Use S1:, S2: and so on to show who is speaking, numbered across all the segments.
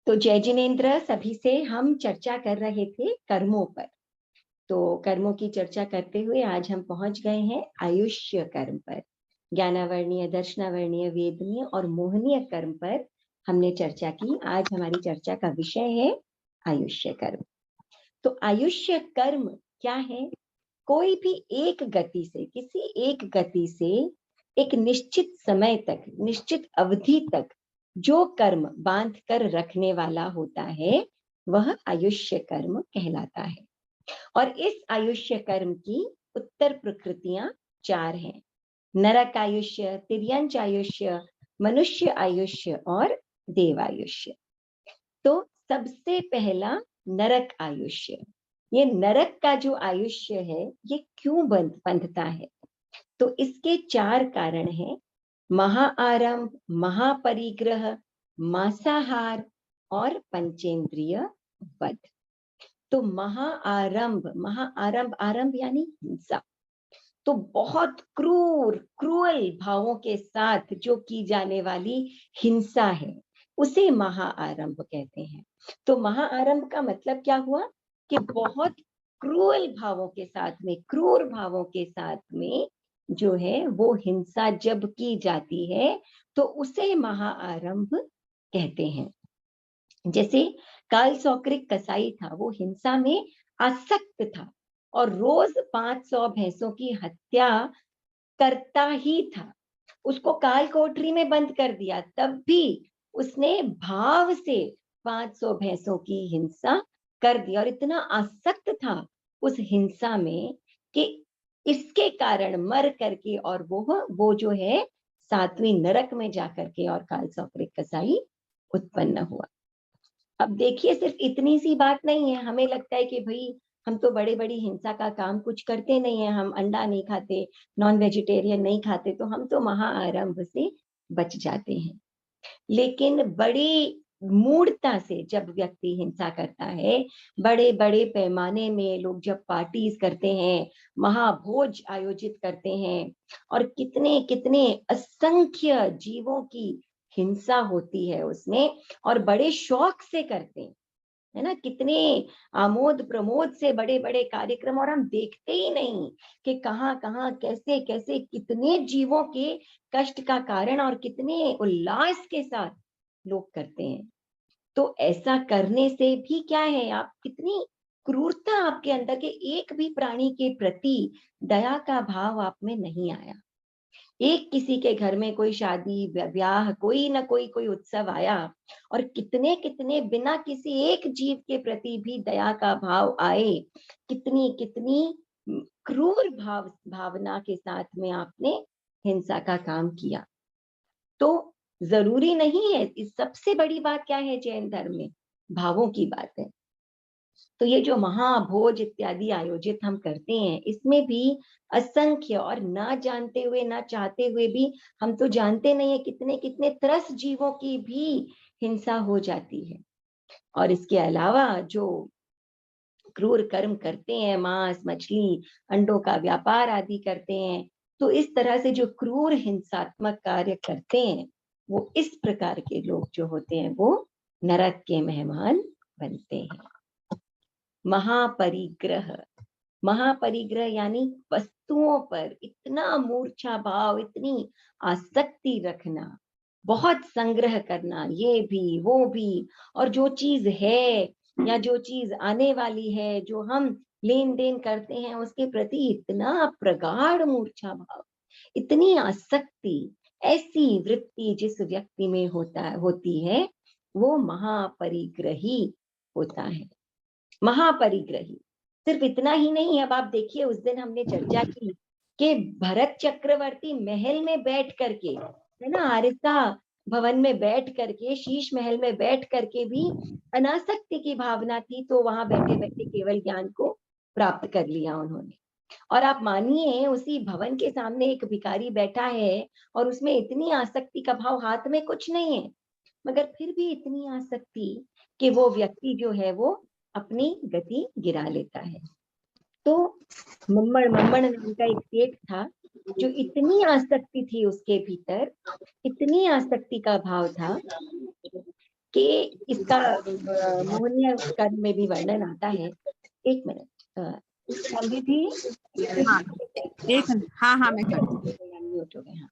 S1: तो जय जिनेन्द्र, सभी से हम चर्चा कर रहे थे कर्मों पर। तो कर्मों की चर्चा करते हुए आज हम पहुंच गए हैं आयुष्य कर्म पर। ज्ञानावर्णीय, दर्शनावर्णीय, वेदनीय और मोहनीय कर्म पर हमने चर्चा की। आज हमारी चर्चा का विषय है आयुष्य कर्म। तो आयुष्य कर्म क्या है? कोई भी एक गति से, किसी एक गति से एक निश्चित समय तक, निश्चित अवधि तक जो कर्म बांध कर रखने वाला होता है वह आयुष्य कर्म कहलाता है। और इस आयुष्य कर्म की उत्तर प्रकृतियां 4 हैं: नरक आयुष्य, तिर्यंच आयुष्य, मनुष्य आयुष्य और देवायुष्य। तो सबसे पहला नरक आयुष्य। ये नरक का जो आयुष्य है ये क्यों बंधता है? तो इसके 4 कारण हैं: महाआरंभ, महापरिग्रह, मांसाहार और पंचेंद्रिय वध। तो महाआरंभ, महाआरंभ, आरंभ यानी हिंसा। तो बहुत क्रूअल भावों के साथ जो की जाने वाली हिंसा है उसे महाआरंभ कहते हैं। तो महाआरंभ का मतलब क्या हुआ कि बहुत क्रूअल भावों के साथ में, क्रूर भावों के साथ में जो है वो हिंसा जब की जाती है तो उसे महाआरंभ कहते हैं। जैसे काल सौक्रिक कसाई था, वो हिंसा में आसक्त था और रोज 500 भैंसों की हत्या करता ही था। उसको काल कोठरी में बंद कर दिया, तब भी उसने भाव से 500 भैंसों की हिंसा कर दी और इतना आसक्त था उस हिंसा में कि इसके कारण मर करके और वो जो है 7वीं नरक में जाकर के और काल सौक्रिक कसाई उत्पन्न हुआ। अब देखिए, सिर्फ इतनी सी बात नहीं है। हमें लगता है कि भाई हम तो बड़ी बड़ी हिंसा का काम कुछ करते नहीं है, हम अंडा नहीं खाते, नॉन वेजिटेरियन नहीं खाते, तो हम तो महाआरंभ से बच जाते हैं। लेकिन बड़ी मूढ़ता से जब व्यक्ति हिंसा करता है, बड़े बड़े पैमाने में लोग जब पार्टीज करते हैं, महाभोज आयोजित करते हैं और कितने कितने असंख्य जीवों की हिंसा होती है उसमें, और बड़े शौक से करते हैं, है ना, कितने आमोद प्रमोद से बड़े बड़े कार्यक्रम, और हम देखते ही नहीं कि कहाँ कहाँ कैसे कैसे कितने जीवों के कष्ट का कारण और कितने उल्लास के साथ लोग करते हैं। तो ऐसा करने से भी क्या है, आप कितनी क्रूरता आपके अंदर के एक भी प्राणी के प्रति दया का भाव आप में नहीं आया। एक किसी के घर में कोई शादी ब्याह, कोई ना कोई उत्सव आया और कितने कितने बिना किसी एक जीव के प्रति भी दया का भाव आए, कितनी कितनी क्रूर भावना के साथ में आपने हिंसा का काम किया। तो जरूरी नहीं है, इस सबसे बड़ी बात क्या है जैन धर्म में, भावों की बात है। तो ये जो महाभोज इत्यादि आयोजित हम करते हैं, इसमें भी असंख्य, और ना जानते हुए ना चाहते हुए भी, हम तो जानते नहीं है कितने कितने त्रस्त जीवों की भी हिंसा हो जाती है। और इसके अलावा जो क्रूर कर्म करते हैं, मांस मछली अंडों का व्यापार आदि करते हैं, तो इस तरह से जो क्रूर हिंसात्मक कार्य करते हैं, वो इस प्रकार के लोग जो होते हैं वो नरक के मेहमान बनते हैं। महापरिग्रह, महापरिग्रह यानी वस्तुओं पर इतना मूर्छा भाव, इतनी आसक्ति रखना, बहुत संग्रह करना, ये भी वो भी, और जो चीज है या जो चीज आने वाली है, जो हम लेन देन करते हैं, उसके प्रति इतना प्रगाढ़ मूर्छा भाव, इतनी आसक्ति, ऐसी वृत्ति जिस व्यक्ति में होती है वो महापरिग्रही होता है। महापरिग्रही सिर्फ इतना ही नहीं। अब आप देखिए, उस दिन हमने चर्चा की कि भरत चक्रवर्ती महल में बैठ करके, है ना, आरिसा भवन में बैठ करके, शीश महल में बैठ करके भी अनासक्ति की भावना थी, तो वहां बैठे बैठे केवल ज्ञान को प्राप्त कर लिया उन्होंने। और आप मानिए, उसी भवन के सामने एक भिखारी बैठा है और उसमें इतनी आसक्ति का भाव, हाथ में कुछ नहीं है, मगर फिर भी इतनी आसक्ति कि वो व्यक्ति जो है वो अपनी गति गिरा लेता है। तो मम्मड़ मम्मड़ नाम का एक सेठ था, जो इतनी आसक्ति थी उसके भीतर, इतनी आसक्ति का भाव था कि इसका मोहनीय कर्म में भी वर्णन आता है। एक मिनट समृद्धि,
S2: हाँ एक हाँ हाँ मैं करती हूँ।
S1: म्यूट हो गए। हाँ,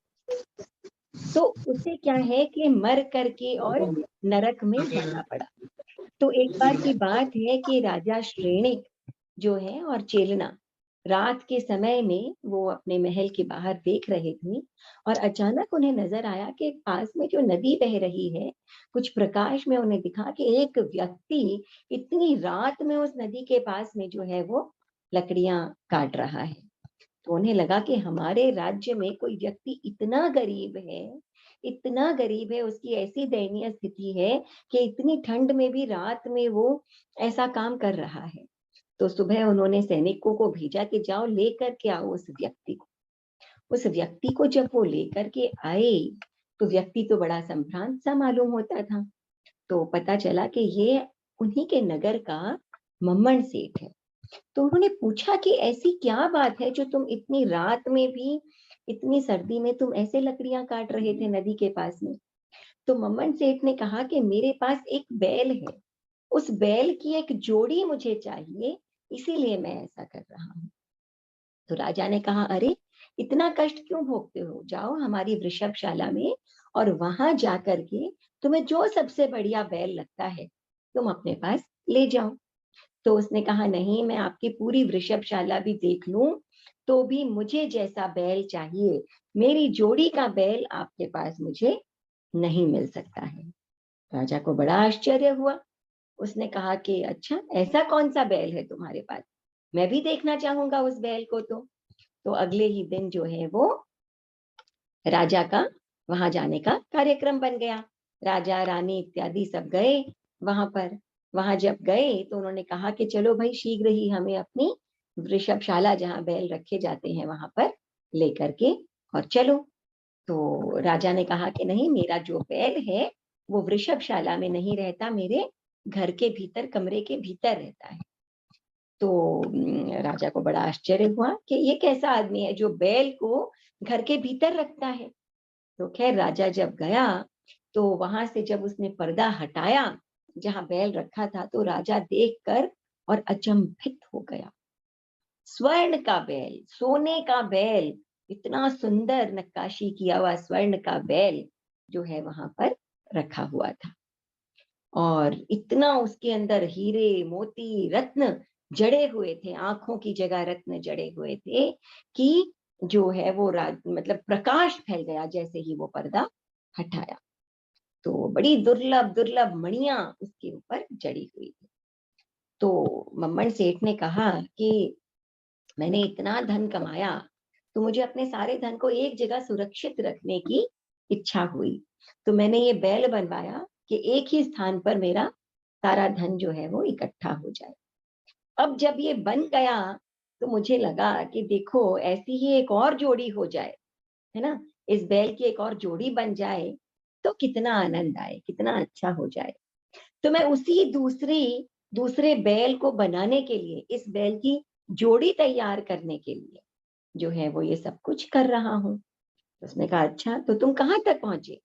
S1: तो उसे क्या है कि मर करके और नरक में जाना पड़ा। तो एक बार की बात है कि राजा श्रेणिक जो है और चेलना रात के समय में वो अपने महल के बाहर देख रहे थे और अचानक उन्हें नजर आया कि पास में जो नदी बह रही है, कुछ प्रकाश में उन्हें दिखा कि एक व्यक्ति इतनी रात में उस नदी के पास में जो है वो लकड़ियां काट रहा है। तो उन्हें लगा कि हमारे राज्य में कोई व्यक्ति इतना गरीब है, इतना गरीब है, उसकी ऐसी दयनीय स्थिति है कि इतनी ठंड में भी रात में वो ऐसा काम कर रहा है। तो सुबह उन्होंने सैनिकों को भेजा कि जाओ लेकर के आओ उस व्यक्ति को। उस व्यक्ति को जब वो लेकर के आए तो व्यक्ति तो बड़ा संभ्रांत सा मालूम होता था। तो पता चला कि ये उन्हीं के नगर का मम्मन सेठ है। तो उन्होंने पूछा कि ऐसी क्या बात है जो तुम इतनी रात में भी, इतनी सर्दी में तुम ऐसे लकड़ियां काट रहे थे नदी के पास में। तो मम्मन सेठ ने कहा कि मेरे पास एक बैल है, उस बैल की एक जोड़ी मुझे चाहिए, इसीलिए मैं ऐसा कर रहा हूँ। तो राजा ने कहा, अरे इतना कष्ट क्यों भोगते हो, जाओ हमारी वृषभशाला में और वहां जाकर के तुम्हें जो सबसे बढ़िया बैल लगता है तुम अपने पास ले जाओ। तो उसने कहा, नहीं, मैं आपकी पूरी वृषभशाला भी देख लूं तो भी मुझे जैसा बैल चाहिए, मेरी जोड़ी का बैल आपके पास मुझे नहीं मिल सकता है। राजा को बड़ा आश्चर्य हुआ। उसने कहा कि अच्छा, ऐसा कौन सा बैल है तुम्हारे पास, मैं भी देखना चाहूंगा उस बैल को। तो अगले ही दिन जो है वो राजा का वहां जाने का कार्यक्रम बन गया। राजा रानी इत्यादि सब गए वहां पर। वहां जब गए तो उन्होंने कहा कि चलो भाई, शीघ्र ही हमें अपनी वृषभशाला जहां बैल रखे जाते हैं वहां पर लेकर के और चलो। तो राजा ने कहा कि नहीं, मेरा जो बैल है वो वृषभशाला में नहीं रहता, मेरे घर के भीतर, कमरे के भीतर रहता है। तो राजा को बड़ा आश्चर्य हुआ कि ये कैसा आदमी है जो बैल को घर के भीतर रखता है। तो खैर राजा जब गया तो वहां से जब उसने पर्दा हटाया जहां बैल रखा था, तो राजा देखकर और अचंभित हो गया। स्वर्ण का बैल, सोने का बैल, इतना सुंदर नक्काशी किया हुआ स्वर्ण का बैल जो है वहां पर रखा हुआ था। और इतना उसके अंदर हीरे मोती रत्न जड़े हुए थे, आंखों की जगह रत्न जड़े हुए थे कि जो है वो मतलब प्रकाश फैल गया जैसे ही वो पर्दा हटाया। तो बड़ी दुर्लभ दुर्लभ मणियां उसके ऊपर जड़ी हुई थी। तो मम्मन सेठ ने कहा कि मैंने इतना धन कमाया तो मुझे अपने सारे धन को एक जगह सुरक्षित रखने की इच्छा हुई। तो मैंने ये बैल बनवाया कि एक ही स्थान पर मेरा सारा धन जो है वो इकट्ठा हो जाए। अब जब ये बन गया तो मुझे लगा कि देखो ऐसी ही एक और जोड़ी हो जाए, है ना, इस बैल की एक और जोड़ी बन जाए तो कितना आनंद आए, कितना अच्छा हो जाए। तो मैं उसी दूसरे बैल को बनाने के लिए, इस बैल की जोड़ी तैयार करने के लिए जो है वो ये सब कुछ कर रहा हूँ। तो उसने कहा, अच्छा तो तुम कहाँ तक पहुंचे।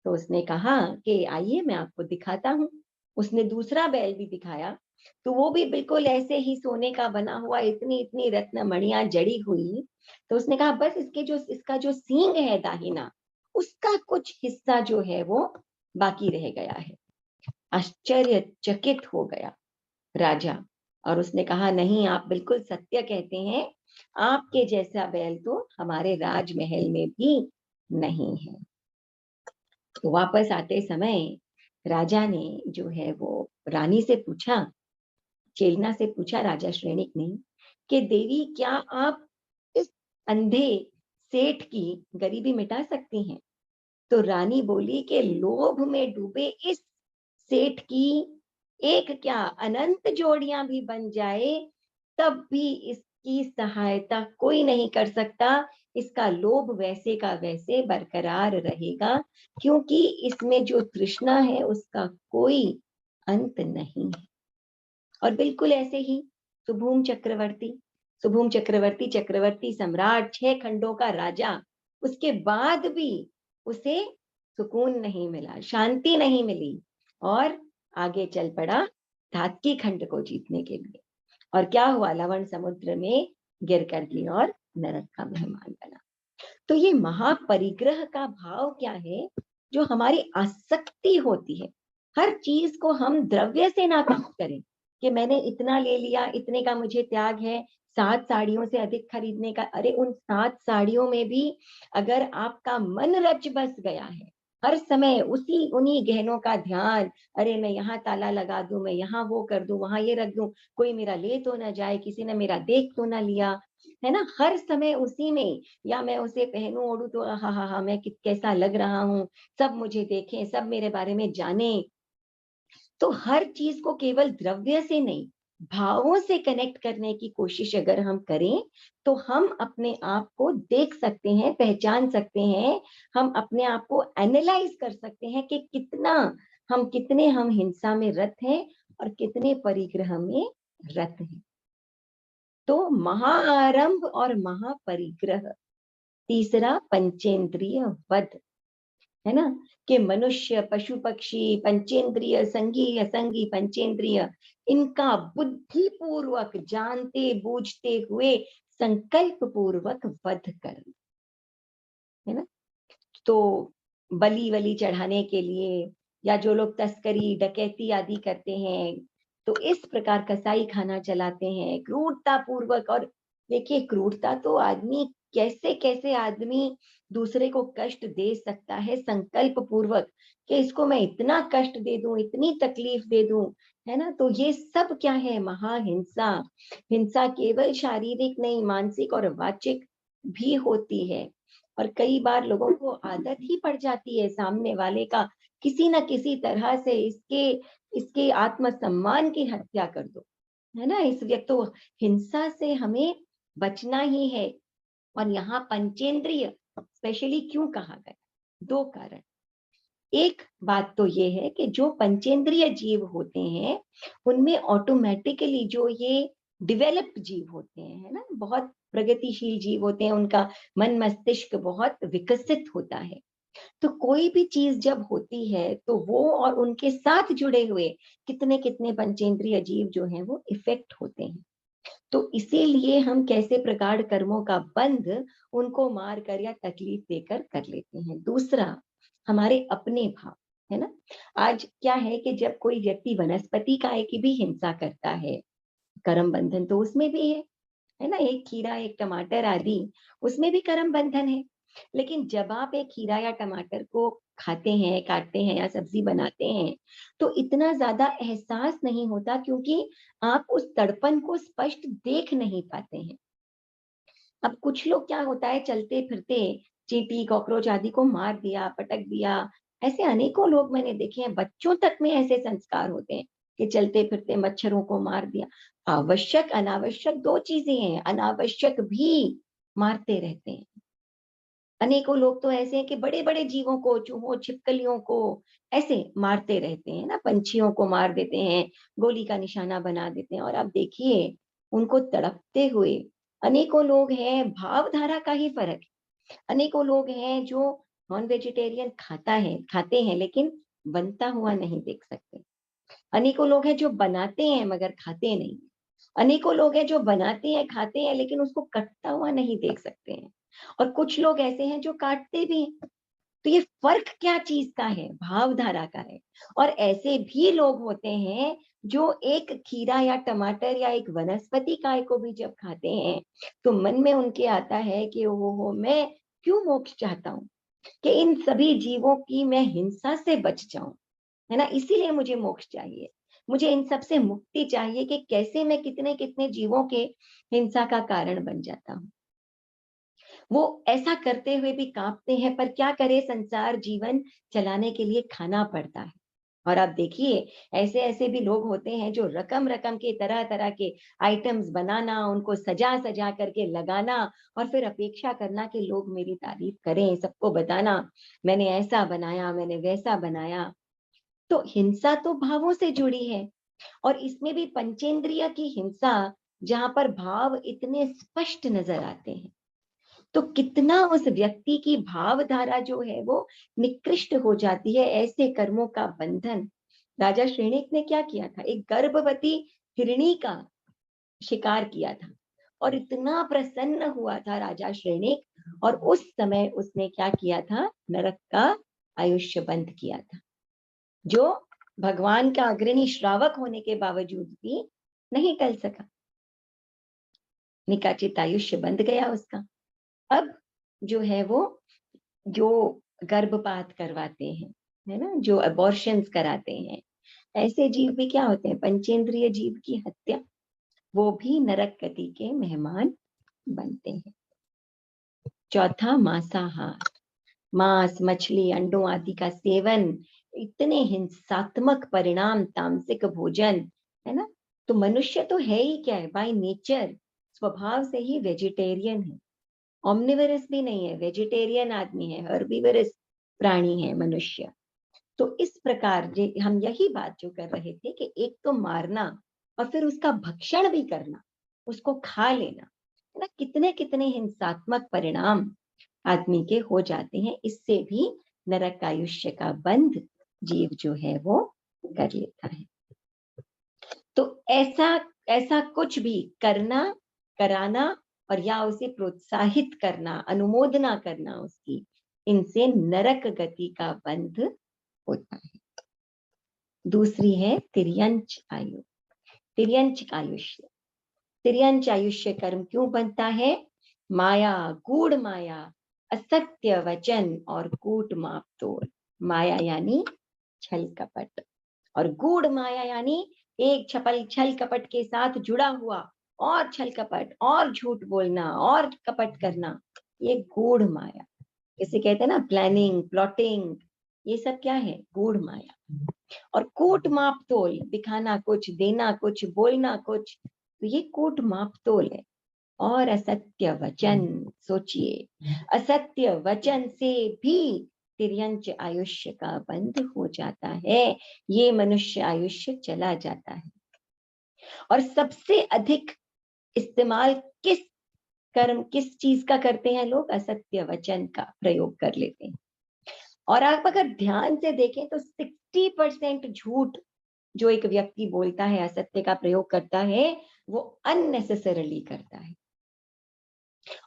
S1: तो उसने कहा कि आइए मैं आपको दिखाता हूँ। उसने दूसरा बैल भी दिखाया, तो वो भी बिल्कुल ऐसे ही सोने का बना हुआ, इतनी इतनी रत्न मणियां जड़ी हुई। तो उसने कहा, बस इसका जो सींग है दाहिना, उसका कुछ हिस्सा जो है वो बाकी रह गया है। आश्चर्यचकित हो गया राजा, और उसने कहा, नहीं, आप बिल्कुल सत्य कहते हैं, आपके जैसा बैल तो हमारे राजमहल में भी नहीं है। तो वापस आते समय राजा ने जो है वो रानी से पूछा, चेलना से पूछा राजा श्रेणिक ने कि देवी, क्या आप इस अंधे सेठ की गरीबी मिटा सकती हैं। तो रानी बोली कि लोभ में डूबे इस सेठ की एक क्या, अनंत जोड़ियां भी बन जाए तब भी इसकी सहायता कोई नहीं कर सकता। इसका लोभ वैसे का वैसे बरकरार रहेगा, क्योंकि इसमें जो तृष्णा है उसका कोई अंत नहीं है। और बिल्कुल ऐसे ही सुभूम चक्रवर्ती, चक्रवर्ती सम्राट, 6 खंडों का राजा, उसके बाद भी उसे सुकून नहीं मिला, शांति नहीं मिली। और आगे चल पड़ा धात्की खंड को जीतने के लिए। और क्या हुआ, लवण समुद्र में गिर कर गिर और नरक का मेहमान बना। तो ये महापरिग्रह का भाव क्या है, जो हमारी आसक्ति होती है, हर चीज को हम द्रव्य से ना काउंट करें कि मैंने इतना ले लिया, इतने का मुझे त्याग है, 7 साड़ियों से अधिक खरीदने का। अरे उन 7 साड़ियों में भी अगर आपका मन रच बस गया है, हर समय उसी उन्हीं गहनों का ध्यान, अरे मैं यहाँ ताला लगा दूं, मैं यहाँ वो कर दूं, वहां ये रख दूं, कोई मेरा ले तो ना जाए, किसी ने मेरा देख तो ना लिया, है ना, हर समय उसी में, या मैं उसे पहनूं ओढ़ूं तो हा हा हा मैं कैसा लग रहा हूँ, सब मुझे देखें, सब मेरे बारे में जाने। तो हर चीज को केवल द्रव्य से नहीं, भावों से कनेक्ट करने की कोशिश अगर हम करें, तो हम अपने आप को देख सकते हैं, पहचान सकते हैं, हम अपने आप को एनालाइज कर सकते हैं कि कितने हम हिंसा में रत हैं और कितने परिग्रह में रत हैं। तो महाआरंभ और महापरिग्रह, तीसरा पंचेंद्रिय वध, है ना, कि मनुष्य पशु पक्षी पंचेंद्रिय, संगी असंगी पंचेंद्रिय, इनका बुद्धि पूर्वक जानते बूझते हुए संकल्प पूर्वक वध कर, है ना। तो बलि वली चढ़ाने के लिए, या जो लोग तस्करी डकैती आदि करते हैं, तो इस प्रकार कसाई खाना चलाते हैं क्रूरता पूर्वक। और देखिए, क्रूरता तो आदमी कैसे कैसे आदमी दूसरे को कष्ट दे सकता है संकल्प पूर्वक, कि इसको मैं इतना कष्ट दे दूं, इतनी तकलीफ दे दूं, है ना। तो ये सब क्या है, महाहिंसा। हिंसा केवल शारीरिक नहीं, मानसिक और वाचिक भी होती है। और कई बार लोगों को आदत ही पड़ जाती है सामने वाले का किसी न किसी तरह से इसके इसके आत्मसम्मान की हत्या कर दो, है ना। इस व्यक्ति तो हिंसा से हमें बचना ही है। और यहाँ पंचेंद्रिय स्पेशली क्यों कहा गया, 2 कारण। एक बात तो ये है कि जो पंचेंद्रिय जीव होते हैं, उनमें ऑटोमेटिकली जो ये डेवलप्ड जीव होते हैं, है ना, बहुत प्रगतिशील जीव होते हैं, उनका मन मस्तिष्क बहुत विकसित होता है। तो कोई भी चीज जब होती है, तो वो और उनके साथ जुड़े हुए कितने कितने पंचेंद्रिय जीव जो हैं वो इफेक्ट होते हैं। तो इसीलिए हम कैसे प्रकार कर्मों का बंध उनको मार कर या तकलीफ देकर कर लेते हैं। दूसरा, हमारे अपने भाव, है ना। आज क्या है कि जब कोई व्यक्ति वनस्पति काय की भी हिंसा करता है, कर्म बंधन तो उसमें भी है ना, एक खीरा एक टमाटर आदि, उसमें भी कर्म बंधन है। लेकिन जब आप एक खीरा या टमाटर को खाते हैं, काटते हैं या सब्जी बनाते हैं, तो इतना ज्यादा एहसास नहीं होता, क्योंकि आप उस तड़पन को स्पष्ट देख नहीं पाते हैं। अब कुछ लोग क्या होता है, चलते फिरते चींटी कॉकरोच आदि को मार दिया, पटक दिया। ऐसे अनेकों लोग मैंने देखे हैं, बच्चों तक में ऐसे संस्कार होते हैं कि चलते फिरते मच्छरों को मार दिया। आवश्यक अनावश्यक 2 चीजें हैं, अनावश्यक भी मारते रहते हैं। अनेकों लोग तो ऐसे हैं कि बड़े बड़े जीवों को, चूहों छिपकलियों को ऐसे मारते रहते हैं ना, पंछियों को मार देते हैं, गोली का निशाना बना देते हैं। और अब देखिए उनको तड़पते हुए, अनेकों लोग हैं, भावधारा का ही फर्क है। अनेकों लोग हैं जो नॉन वेजिटेरियन खाते हैं लेकिन बनता हुआ नहीं देख सकते। अनेकों लोग हैं जो बनाते हैं मगर खाते नहीं। अनेकों लोग हैं जो बनाते हैं खाते हैं लेकिन उसको कटता हुआ नहीं देख सकते हैं। और कुछ लोग ऐसे हैं जो काटते भी हैं। तो ये फर्क क्या चीज का है, भावधारा का है। और ऐसे भी लोग होते हैं जो एक खीरा या टमाटर या एक वनस्पति काय को भी जब खाते हैं, तो मन में उनके आता है कि ओहो मैं क्यों मोक्ष चाहता हूँ, कि इन सभी जीवों की मैं हिंसा से बच जाऊं, है ना, इसीलिए मुझे मोक्ष चाहिए। मुझे इन सब से मुक्ति चाहिए, कि कैसे मैं कितने कितने जीवों के हिंसा का कारण बन जाता हूँ। वो ऐसा करते हुए भी कांपते हैं, पर क्या करे, संसार जीवन चलाने के लिए खाना पड़ता है। और आप देखिए, ऐसे ऐसे भी लोग होते हैं जो रकम रकम के तरह तरह के आइटम्स बनाना, उनको सजा सजा करके लगाना, और फिर अपेक्षा करना कि लोग मेरी तारीफ करें, सबको बताना मैंने ऐसा बनाया, मैंने वैसा बनाया। तो हिंसा तो भावों से जुड़ी है। और इसमें भी पंचेंद्रिय की हिंसा, जहां पर भाव इतने स्पष्ट नजर आते हैं, तो कितना उस व्यक्ति की भावधारा जो है वो निकृष्ट हो जाती है ऐसे कर्मों का बंधन राजा श्रेणिक ने क्या किया था, एक गर्भवती हिरणी का शिकार किया था और इतना प्रसन्न हुआ था राजा श्रेणिक, और उस समय उसने क्या किया था, नरक का आयुष्य बंद किया था, जो भगवान का अग्रणी श्रावक होने के बावजूद भी नहीं टल सका। निकाचित आयुष्य बंद गया उसका। अब जो है वो, जो गर्भपात करवाते हैं, है ना, जो अबॉर्शंस कराते हैं, ऐसे जीव भी क्या होते हैं, पंचेंद्रिय जीव की हत्या, वो भी नरक गति के मेहमान बनते हैं। चौथा, मांसाहार, मांस, मछली, अंडों आदि का सेवन, इतने हिंसात्मक परिणाम, तामसिक भोजन, है ना। तो मनुष्य तो है ही क्या है, बाय नेचर, स्वभाव से ही वेजिटेरियन है, ऑमनिवरस भी नहीं है, वेजिटेरियन आदमी है, हर्बीवरस प्राणी है मनुष्य। तो इस प्रकार हम यही बात जो कर रहे थे कि एक तो मारना और फिर उसका भक्षण भी करना, उसको खा लेना, है ना, कितने कितने हिंसात्मक परिणाम आदमी के हो जाते हैं। इससे भी नरक आयुष्य का बंध जीव जो है वो कर लेता है। तो ऐसा ऐसा कुछ भी करना, कराना, और या उसे प्रोत्साहित करना, अनुमोदना करना उसकी, इनसे नरक गति का बंध होता है। दूसरी है तिर्यंच आयु, तिर्यंच आयुष्य। तिर्यंच आयुष्य कर्म क्यों बनता है, माया, गूढ़ माया, असत्य वचन और कूट माप तोल। माया यानी छल कपट, और गूढ़ माया यानी एक छल कपट के साथ जुड़ा हुआ और छल कपट और झूठ बोलना और कपट करना, ये गूढ़ माया। इसे कहते हैं ना प्लानिंग, प्लॉटिंग, ये सब क्या है, गूढ़ माया। और कूट माप तोल, दिखाना कुछ, देना कुछ, बोलना कुछ, तो ये कूट माप तोल है। और असत्य वचन, सोचिए, असत्य वचन से भी तिर्यंच आयुष्य का बंध हो जाता है, ये मनुष्य आयुष्य चला जाता है। और सबसे अधिक इस्तेमाल किस चीज का करते हैं लोग, असत्य वचन का प्रयोग कर लेते हैं। और आप अगर ध्यान से देखें तो 60% झूठ जो एक व्यक्ति बोलता है, असत्य का प्रयोग करता है, वो अननेसेसरली करता है।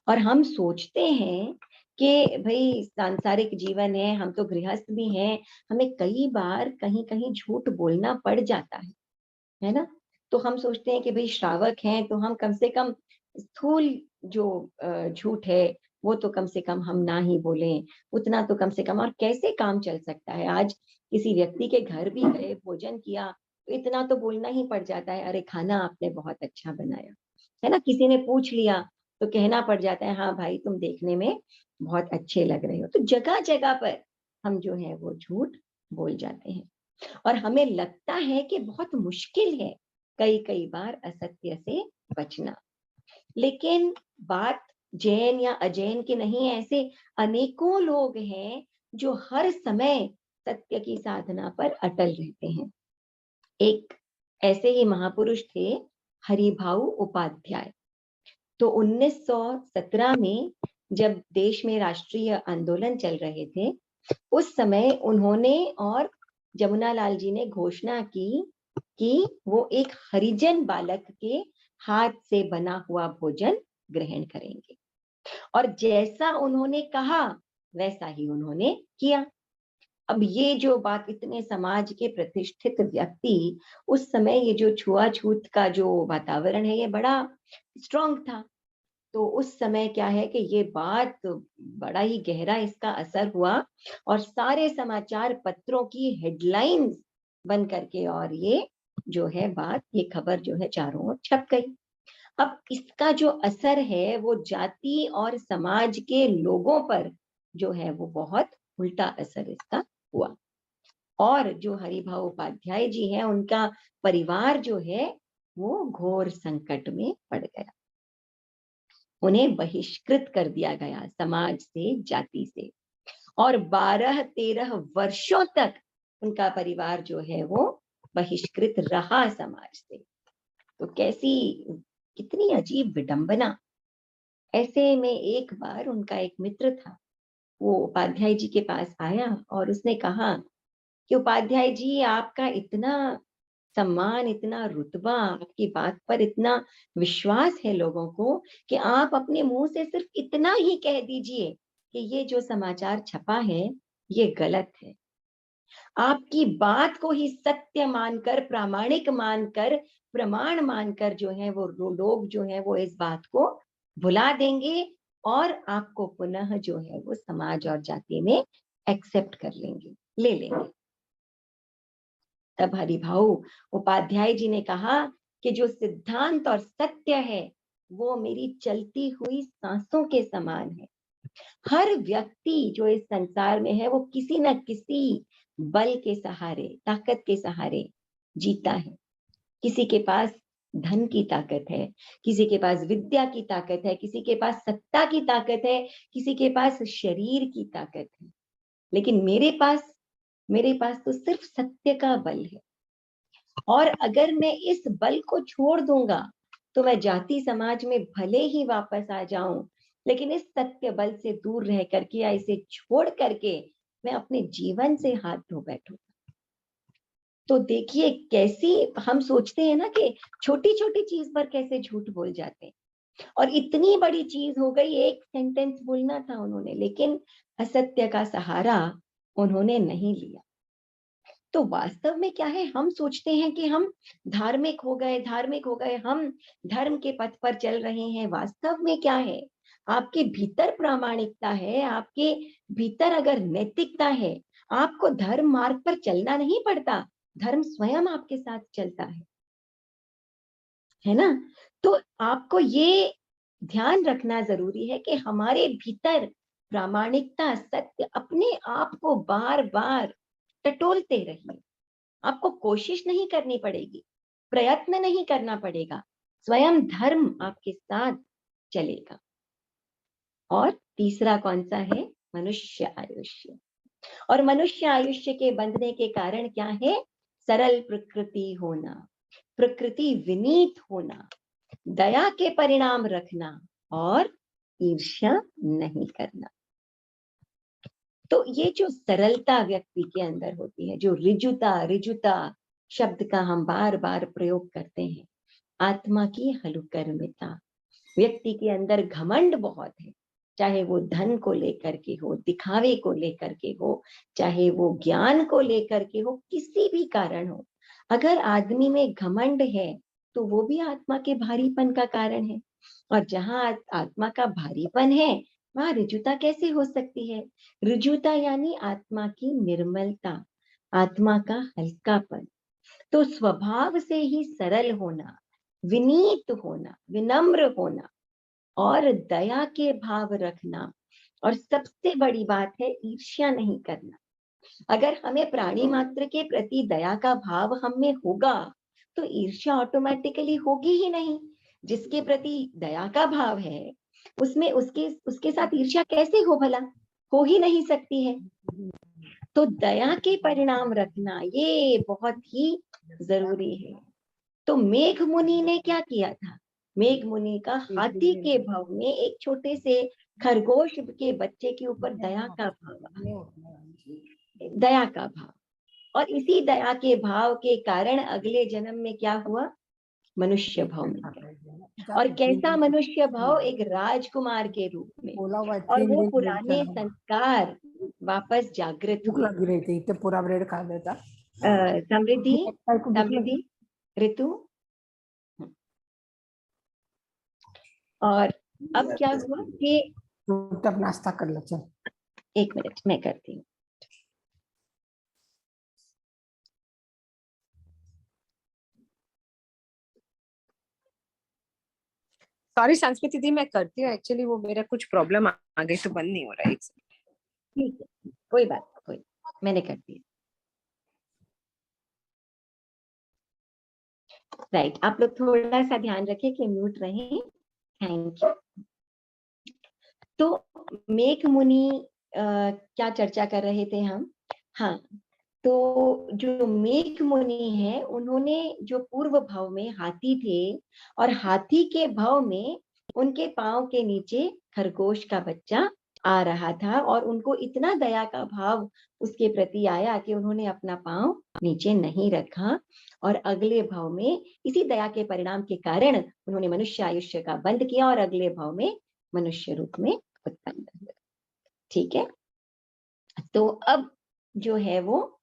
S1: और हम सोचते हैं कि भाई सांसारिक जीवन है, हम तो गृहस्थ भी हैं, हमें कई बार कहीं कहीं झूठ बोलना पड़ जाता है ना। तो हम सोचते हैं कि भाई श्रावक हैं तो हम कम से कम स्थूल जो झूठ है वो तो कम से कम हम ना ही बोलें, उतना तो कम से कम। और कैसे काम चल सकता है, आज किसी व्यक्ति के घर भी गए, भोजन किया, तो इतना तो बोलना ही पड़ जाता है, अरे खाना आपने बहुत अच्छा बनाया, है ना। किसी ने पूछ लिया तो कहना पड़ जाता है, हाँ भाई तुम देखने में बहुत अच्छे लग रहे हो। तो जगह जगह पर हम जो है वो झूठ बोल जाते हैं, और हमें लगता है कि बहुत मुश्किल है कई कई बार असत्य से बचना। लेकिन बात जैन या अजैन की नहीं है, ऐसे अनेकों लोग हैं जो हर समय सत्य की साधना पर अटल रहते हैं। एक ऐसे ही महापुरुष थे हरिभाऊ उपाध्याय। तो 1917 में जब देश में राष्ट्रीय आंदोलन चल रहे थे, उस समय उन्होंने और जमुनालाल जी ने घोषणा की कि वो एक हरिजन बालक के हाथ से बना हुआ भोजन ग्रहण करेंगे। और जैसा उन्होंने कहा वैसा ही उन्होंने किया। अब ये जो बात, इतने समाज के प्रतिष्ठित व्यक्ति, उस समय ये जो छुआछूत का जो वातावरण है ये बड़ा स्ट्रांग था। तो उस समय क्या है कि ये बात, बड़ा ही गहरा इसका असर हुआ, और सारे समाचार पत्रों की हेडलाइंस बन करके, और ये जो है बात, ये खबर जो है चारों ओर छप गई। अब इसका जो असर है वो जाति और समाज के लोगों पर जो है वो बहुत उल्टा असर इसका हुआ। और जो हरिभाऊ उपाध्याय जी हैं, उनका परिवार जो है वो घोर संकट में पड़ गया। उन्हें बहिष्कृत कर दिया गया समाज से, जाति से, और 12-13 वर्षों तक उनका परिवार जो है वो बहिष्कृत रहा समाज से। तो कैसी, कितनी अजीब विडंबना। ऐसे में एक बार उनका एक मित्र था, वो उपाध्याय जी के पास आया और उसने कहा कि उपाध्याय जी आपका इतना सम्मान, इतना रुतबा, आपकी बात पर इतना विश्वास है लोगों को कि आप अपने मुंह से सिर्फ इतना ही कह दीजिए कि ये जो समाचार छपा है ये गलत है। आपकी बात को ही सत्य मानकर, प्रामाणिक मानकर, प्रमाण मानकर जो है वो लोग जो है वो इस बात को भुला देंगे और आपको पुनः जो है वो समाज और जाति में एक्सेप्ट कर लेंगे, ले लेंगे। तब हरिभाऊ उपाध्याय जी ने कहा कि जो सिद्धांत और सत्य है वो मेरी चलती हुई सांसों के समान है। हर व्यक्ति जो इस संसार में है वो किसी न किसी बल के सहारे, ताकत के सहारे जीता है। किसी के पास धन की ताकत है, किसी के पास विद्या की ताकत है, किसी के पास सत्ता की ताकत है, किसी के पास शरीर की ताकत है, लेकिन मेरे पास तो सिर्फ सत्य का बल है। और अगर मैं इस बल को छोड़ दूंगा तो मैं जाति समाज में भले ही वापस आ जाऊं, लेकिन इस सत्य बल से दूर रह करके या इसे छोड़ करके मैं अपने जीवन से हाथ धो बैठूंगा। तो देखिए कैसी हम सोचते हैं ना कि छोटी छोटी चीज पर कैसे झूठ बोल जाते हैं, और इतनी बड़ी चीज हो गई, एक सेंटेंस बोलना था उन्होंने, लेकिन असत्य का सहारा उन्होंने नहीं लिया। तो वास्तव में क्या है, हम सोचते हैं कि हम धार्मिक हो गए, धार्मिक हो गए, हम धर्म के पथ पर चल रहे हैं। वास्तव में क्या है, आपके भीतर प्रामाणिकता है, आपके भीतर अगर नैतिकता है, आपको धर्म मार्ग पर चलना नहीं पड़ता, धर्म स्वयं आपके साथ चलता है ना। तो आपको ये ध्यान रखना जरूरी है कि हमारे भीतर प्रामाणिकता, सत्य अपने आप को बार बार टटोलते रहिए। आपको कोशिश नहीं करनी पड़ेगी, प्रयत्न नहीं करना पड़ेगा, स्वयं धर्म आपके साथ चलेगा। और तीसरा कौन सा है, मनुष्य आयुष्य। और मनुष्य आयुष्य के बंधने के कारण क्या है, सरल प्रकृति होना, प्रकृति विनीत होना, दया के परिणाम रखना और ईर्ष्या नहीं करना। तो ये जो सरलता व्यक्ति के अंदर होती है, जो रिजुता, रिजुता शब्द का हम बार बार प्रयोग करते हैं, आत्मा की हलुकर्मिता। व्यक्ति के अंदर घमंड बहुत है, चाहे वो धन को लेकर के हो, दिखावे को लेकर के हो, चाहे वो ज्ञान को लेकर के हो, किसी भी कारण हो, अगर आदमी में घमंड है तो वो भी आत्मा के भारीपन का कारण है। और जहां आत्मा का भारीपन है वहां ऋजुता कैसे हो सकती है। ऋजुता यानी आत्मा की निर्मलता, आत्मा का हल्कापन। तो स्वभाव से ही सरल होना, विनीत होना, विनम्र होना और दया के भाव रखना, और सबसे बड़ी बात है ईर्ष्या नहीं करना। अगर हमें प्राणी मात्र के प्रति दया का भाव हम में होगा तो ईर्ष्या ऑटोमेटिकली होगी ही नहीं। जिसके प्रति दया का भाव है उसमें उसके उसके साथ ईर्ष्या कैसे हो भला, हो ही नहीं सकती है। तो दया के परिणाम रखना ये बहुत ही जरूरी है। तो मेघ मुनि ने क्या किया था, मेघ मुनि का हाथी के भाव में एक छोटे से खरगोश के बच्चे के ऊपर दया का भाव, दया का भाव, और इसी दया के भाव के कारण अगले जन्म में क्या हुआ, मनुष्य भाव मिल गया। और कैसा मनुष्य भाव, एक राजकुमार के रूप में, और वो पुराने संस्कार वापस जागृत
S3: भूख लगी रही थी तो पूरा ब्रेड खा लेता।
S1: समृद्धि, समृद्धि, ऋतु। और अब क्या हुआ कि
S3: तब नाश्ता कर लो, चल
S1: 1 मिनट मैं करती हूँ।
S2: सॉरी संस्कृति दी, मैं करती हूँ, एक्चुअली वो मेरा कुछ प्रॉब्लम आ गई तो बंद नहीं हो रहा है।
S1: ठीक है, कोई बात नहीं, कोई, मैंने कर दिया। राइट, आप लोग थोड़ा सा ध्यान रखें कि म्यूट रहें। Thank you. तो मेघ मुनि क्या चर्चा कर रहे थे हम, हाँ, तो जो मेघ मुनि है उन्होंने जो पूर्व भाव में हाथी थे, और हाथी के भाव में उनके पांव के नीचे खरगोश का बच्चा आ रहा था और उनको इतना दया का भाव उसके प्रति आया कि उन्होंने अपना पांव नीचे नहीं रखा और अगले भाव में इसी दया के परिणाम के कारण उन्होंने मनुष्य आयुष्य का बंध किया और अगले भाव में मनुष्य रूप में उत्पन्न हुए। ठीक है, तो अब जो है वो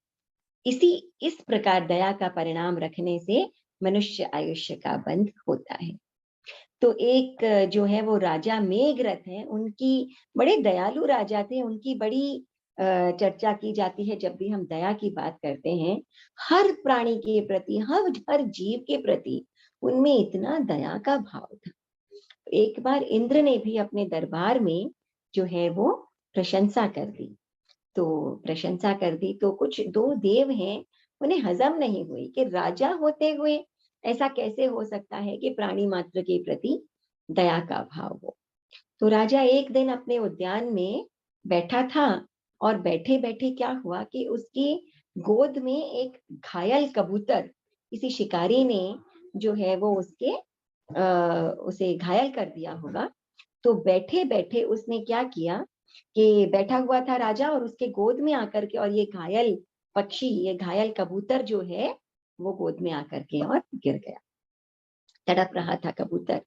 S1: इस प्रकार दया का परिणाम रखने से मनुष्य आयुष्य का बंध होता है। तो एक जो है वो राजा मेघरथ है, उनकी बड़े दयालु राजा थे, उनकी बड़ी चर्चा की जाती है जब भी हम दया की बात करते हैं। हर प्राणी के प्रति, हर जीव के प्रति उनमें इतना दया का भाव था। एक बार इंद्र ने भी अपने दरबार में जो है वो प्रशंसा कर दी, तो कुछ दो देव हैं, उन्हें हजम नहीं हुई कि राजा होते हुए ऐसा कैसे हो सकता है कि प्राणी मात्र के प्रति दया का भाव हो। तो राजा एक दिन अपने उद्यान में बैठा था और बैठे बैठे क्या हुआ कि उसकी गोद में एक घायल कबूतर, किसी शिकारी ने जो है वो उसे घायल कर दिया होगा। तो बैठे बैठे उसने क्या किया कि बैठा हुआ था राजा और उसके गोद में आकर के, और ये घायल पक्षी, ये घायल कबूतर जो है वो गोद में आकर के और गिर गया, तड़प रहा था कबूतर।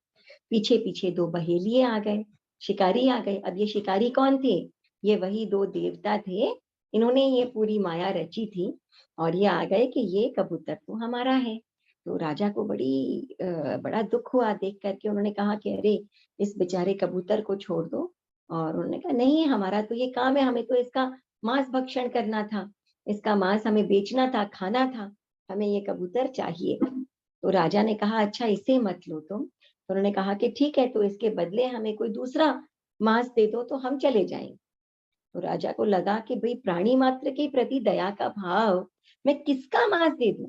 S1: पीछे पीछे दो बहेलिए आ गए, शिकारी आ गए। अब ये शिकारी कौन थे? ये वही दो देवता थे, इन्होंने ये पूरी माया रची थी और ये आ गए कि ये कबूतर तो हमारा है। तो राजा को बड़ा दुख हुआ देख करके। उन्होंने कहा कि अरे इस बेचारे कबूतर को छोड़ दो। और उन्होंने कहा नहीं, हमारा तो ये काम है, हमें तो इसका मांस भक्षण करना था, इसका मांस हमें बेचना था, खाना था, हमें ये कबूतर चाहिए। तो राजा ने कहा अच्छा इसे मत लो तुम। तो उन्होंने कहा कि ठीक है, तो इसके बदले हमें कोई दूसरा मांस दे दो तो हम चले जाएंगे। तो राजा को लगा कि भाई प्राणी मात्र के प्रति दया का भाव मैं किसका मांस दे दूं,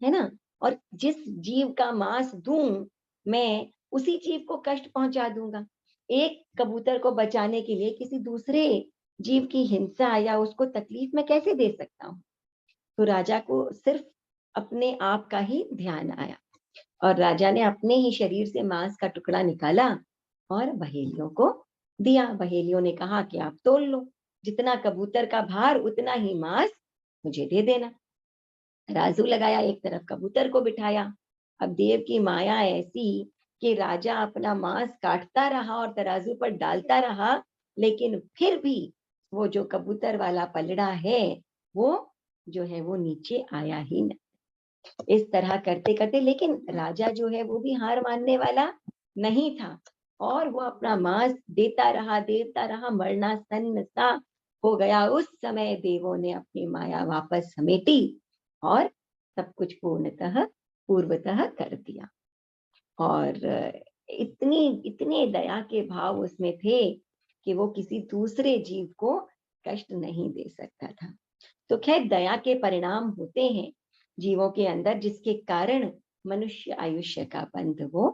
S1: है ना, और जिस जीव का मांस दूं मैं उसी जीव को कष्ट पहुंचा दूंगा। एक कबूतर को बचाने के लिए किसी दूसरे जीव की हिंसा या उसको तकलीफ में कैसे दे सकता हूँ। तो राजा को सिर्फ अपने आप का ही ध्यान आया और राजा ने अपने ही शरीर से मांस का टुकड़ा निकाला और बहेलियों को दिया। बहेलियों ने कहा कि आप तोल लो, जितना कबूतर का भार उतना ही मांस मुझे दे देना। राजू लगाया, एक तरफ कबूतर को बिठाया। अब देव की माया ऐसी कि राजा अपना मांस काटता रहा और तराजू पर डालता रहा, लेकिन फिर भी वो जो कबूतर वाला पलड़ा है वो जो है वो नीचे आया ही नहीं। इस तरह करते करते, लेकिन राजा जो है वो भी हार मानने वाला नहीं था और वो अपना मांस देता रहा, मरना सन्न सा हो गया। उस समय देवों ने अपनी माया वापस समेटी और सब कुछ पूर्वतः कर दिया। और इतने दया के भाव उसमें थे कि वो किसी दूसरे जीव को कष्ट नहीं दे सकता था। तो खैर दया के परिणाम होते हैं जीवों के अंदर, जिसके कारण मनुष्य आयुष्य का बंध वो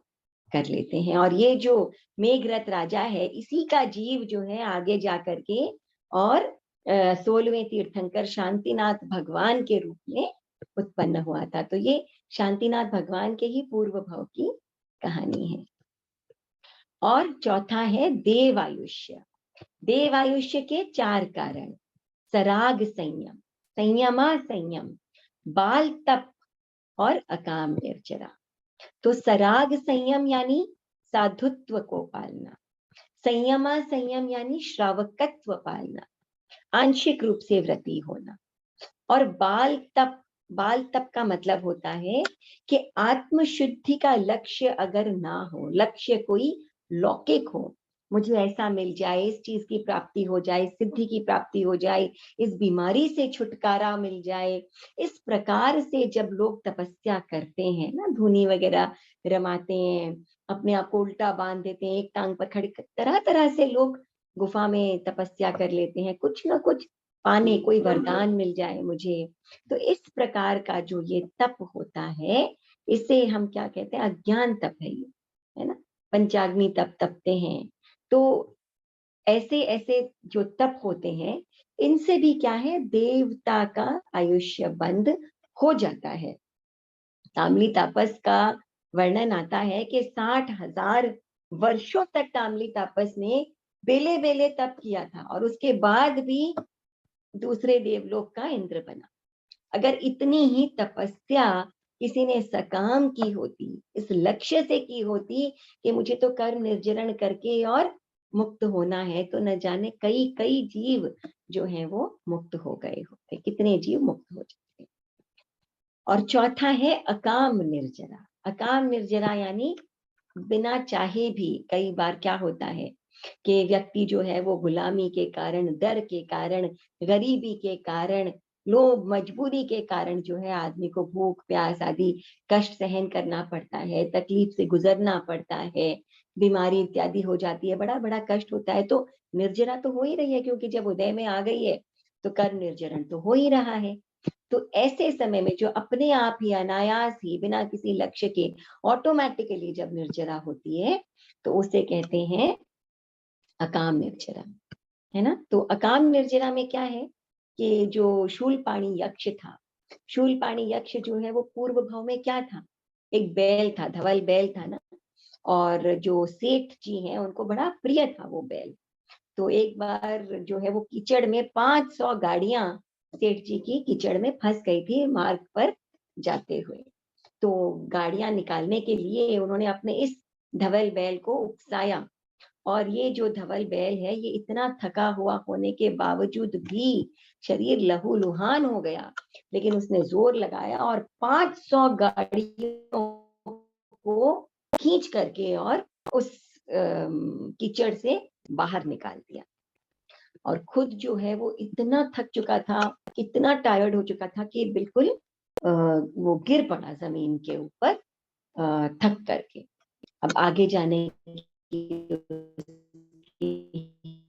S1: कर लेते हैं। और ये जो मेघरथ राजा है, इसी का जीव जो है आगे जाकर के और 16वें तीर्थंकर शांतिनाथ भगवान के रूप में उत्पन्न हुआ था। तो ये शांतिनाथ भगवान के ही पूर्व भाव की कहानी है। और चौथा है देवायुष्य। देवायुष्य के 4 कारण: सराग संयम, संयमा संयम, बाल तप और अकाम निर्जरा। तो सराग संयम यानी साधुत्व को पालना, संयमा संयम यानी श्रावकत्व पालना, आंशिक रूप से व्रती होना, और बाल तप का मतलब होता है कि आत्मशुद्धि का लक्ष्य अगर ना हो, लक्ष्य कोई लौकिक हो, मुझे ऐसा मिल जाए, इस चीज की प्राप्ति हो जाए, सिद्धि की प्राप्ति हो जाए, इस बीमारी से छुटकारा मिल जाए, इस प्रकार से जब लोग तपस्या करते हैं ना, धूनी वगैरह रमाते हैं, अपने आप को उल्टा बांध देते हैं, एक टांग पर खड़े, तरह तरह से लोग गुफा में तपस्या कर लेते हैं, कुछ ना कुछ पाने, कोई वरदान मिल जाए मुझे। तो इस प्रकार का जो ये तप होता है, इसे हम क्या कहते हैं? अज्ञान तप है ये, है ना, पंचाग्नि तप तपते हैं। तो ऐसे ऐसे जो तप होते हैं, इनसे भी क्या है, देवता का आयुष्य बंद हो जाता है। ताम्ली तापस का वर्णन आता है कि 60,000 वर्षों तक ताम्ली तापस ने बेले बेले तप किया था और उसके बाद भी दूसरे देवलोक का इंद्र बना। अगर इतनी ही तपस्या किसी ने सकाम की होती, इस लक्ष्य से की होती कि मुझे तो कर्म निर्जरण करके और मुक्त होना है, तो न जाने कई कई जीव जो हैं वो मुक्त हो गए होते, कितने जीव मुक्त हो जाते। और चौथा है अकाम निर्जरा। अकाम निर्जरा यानी बिना चाहे भी कई बार क्या होता है कि व्यक्ति जो है वो गुलामी के कारण, डर के कारण, गरीबी के कारण, लोभ मजबूरी के कारण जो है आदमी को भूख प्यास आदि कष्ट सहन करना पड़ता है, तकलीफ से गुजरना पड़ता है, बीमारी इत्यादि हो जाती है, बड़ा बड़ा कष्ट होता है। तो निर्जरा तो हो ही रही है, क्योंकि जब उदय में आ गई है तो कर्म निर्जरण तो हो ही रहा है। तो ऐसे समय में जो अपने आप ही अनायास ही बिना किसी लक्ष्य के ऑटोमेटिकली जब निर्जरा होती है तो उसे कहते हैं अकाम निर्जरा, है ना। तो अकाम निर्जरा में क्या है कि जो शूलपाणी यक्ष था, शूलपाणी यक्ष जो है वो पूर्व भाव में क्या था, एक बैल था, धवल बैल था ना। और जो सेठ जी हैं उनको बड़ा प्रिय था वो बैल। तो एक बार जो है वो कीचड़ में 500 गाड़ियां सेठ जी की कीचड़ में फंस गई थी मार्ग पर जाते हुए। तो गाड़ियां निकालने के लिए उन्होंने अपने इस धवल बैल को उकसाया, और ये जो धवल बैल है ये इतना थका हुआ होने के बावजूद भी शरीर लहूलुहान हो गया, लेकिन उसने जोर लगाया और 500 गाड़ियों को खींच करके और उस कीचड़ से बाहर निकाल दिया। और खुद जो है वो इतना थक चुका था, इतना टायर्ड हो चुका था कि बिल्कुल वो गिर पड़ा जमीन के ऊपर थक करके। अब आगे जाने की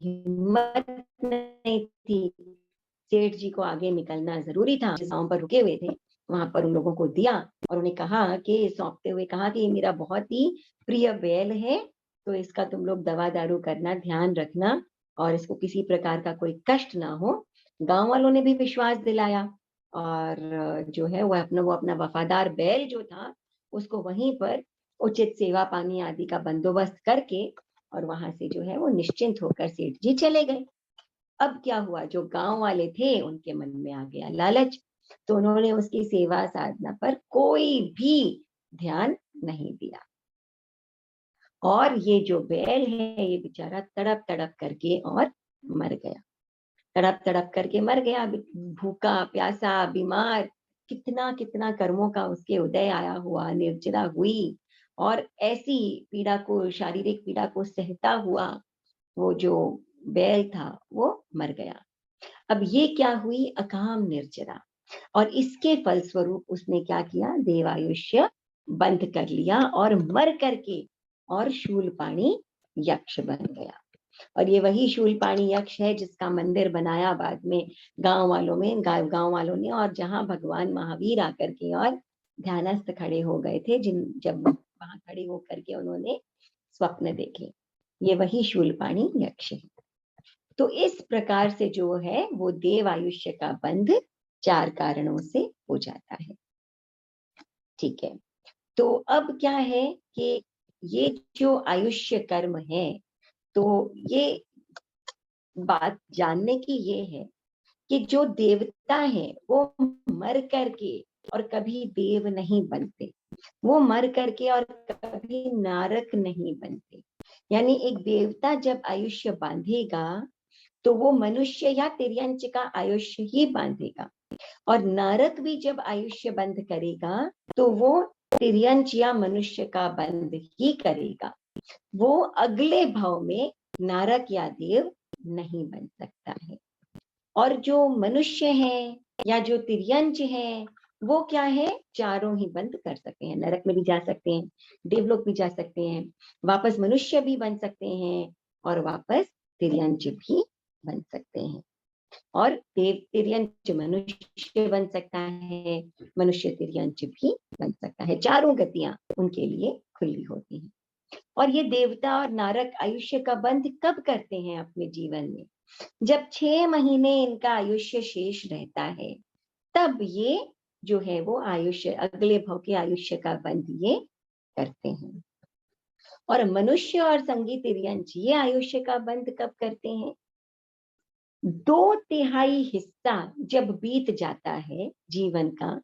S1: हिम्मत नहीं थी। सेठ जी को आगे निकलना जरूरी था, जिस गांव पर रुके हुए थे वहां पर उन लोगों को दिया और उन्हें कहा कि सौंपते हुए कहा कि ये मेरा बहुत ही प्रिय बैल है, तो इसका तुम लोग दवा दारू करना, ध्यान रखना और इसको किसी प्रकार का कोई कष्ट ना हो। गांव वालों ने भी विश्वास दिलाया और जो है वो अपना वफादार बैल जो था उसको वहीं पर उचित सेवा पानी आदि का बंदोबस्त करके और वहां से जो है वो निश्चिंत होकर सेठ जी चले गए। अब क्या हुआ, जो गांव वाले थे उनके मन में आ गया लालच, तो उन्होंने उसकी सेवा साधना पर कोई भी ध्यान नहीं दिया। और ये जो बैल है ये बेचारा तड़प तड़प करके और मर गया, तड़प तड़प करके मर गया, भूखा प्यासा बीमार। कितना कितना कर्मों का उसके उदय आया हुआ, निर्जरा हुई और ऐसी पीड़ा को, शारीरिक पीड़ा को सहता हुआ वो जो बैल था वो मर गया। अब ये क्या हुई, अकाम निर्जरा। और इसके फलस्वरूप उसने क्या किया, देवायुष्य बंध कर लिया और मर करके और शूलपाणी यक्ष बन गया। और ये वही शूलपाणी यक्ष है जिसका मंदिर बनाया बाद में गांव वालों ने, और जहां भगवान महावीर आकर के और ध्यानस्थ खड़े हो गए थे, जब वहां खड़े होकर के उन्होंने स्वप्न देखे, ये वही शूलपाणी यक्ष है। तो इस प्रकार से जो है वो देव आयुष्य का बंध 4 कारणों से हो जाता है। ठीक है, तो अब क्या है कि ये जो आयुष्य कर्म है, तो ये बात जानने की ये है कि जो देवता है वो मर करके और कभी देव नहीं बनते, वो मर करके और कभी नारक नहीं बनते। यानी एक देवता जब आयुष्य बांधेगा तो वो मनुष्य या तिर्यंच का आयुष्य ही बांधेगा, और नारक भी जब आयुष्य बंध करेगा तो वो तिर्यंच या मनुष्य का बंध ही करेगा। वो अगले भाव में नारक या देव नहीं बन सकता है। और जो मनुष्य है या जो तिर्यंच है वो क्या है, चारों ही बंद कर सकते हैं, नरक में भी जा सकते हैं, देवलोक भी जा सकते हैं, वापस मनुष्य भी बन सकते हैं और वापस तिर्यंच भी बन सकते हैं। और देव तिर्यंच मनुष्य बन सकता है, मनुष्य तिर्यंच भी बन सकता है, चारों गतियां उनके लिए खुली होती हैं। और ये देवता और नारक आयुष्य का बंध कब करते हैं अपने जीवन में, जब 6 महीने इनका आयुष्य शेष रहता है, तब ये जो है वो आयुष्य, अगले भाव के आयुष्य का बंध ये करते हैं। और मनुष्य और संगीत तिर्यंच ये आयुष्य का बंध कब करते हैं? 2/3 हिस्सा जब बीत जाता है जीवन का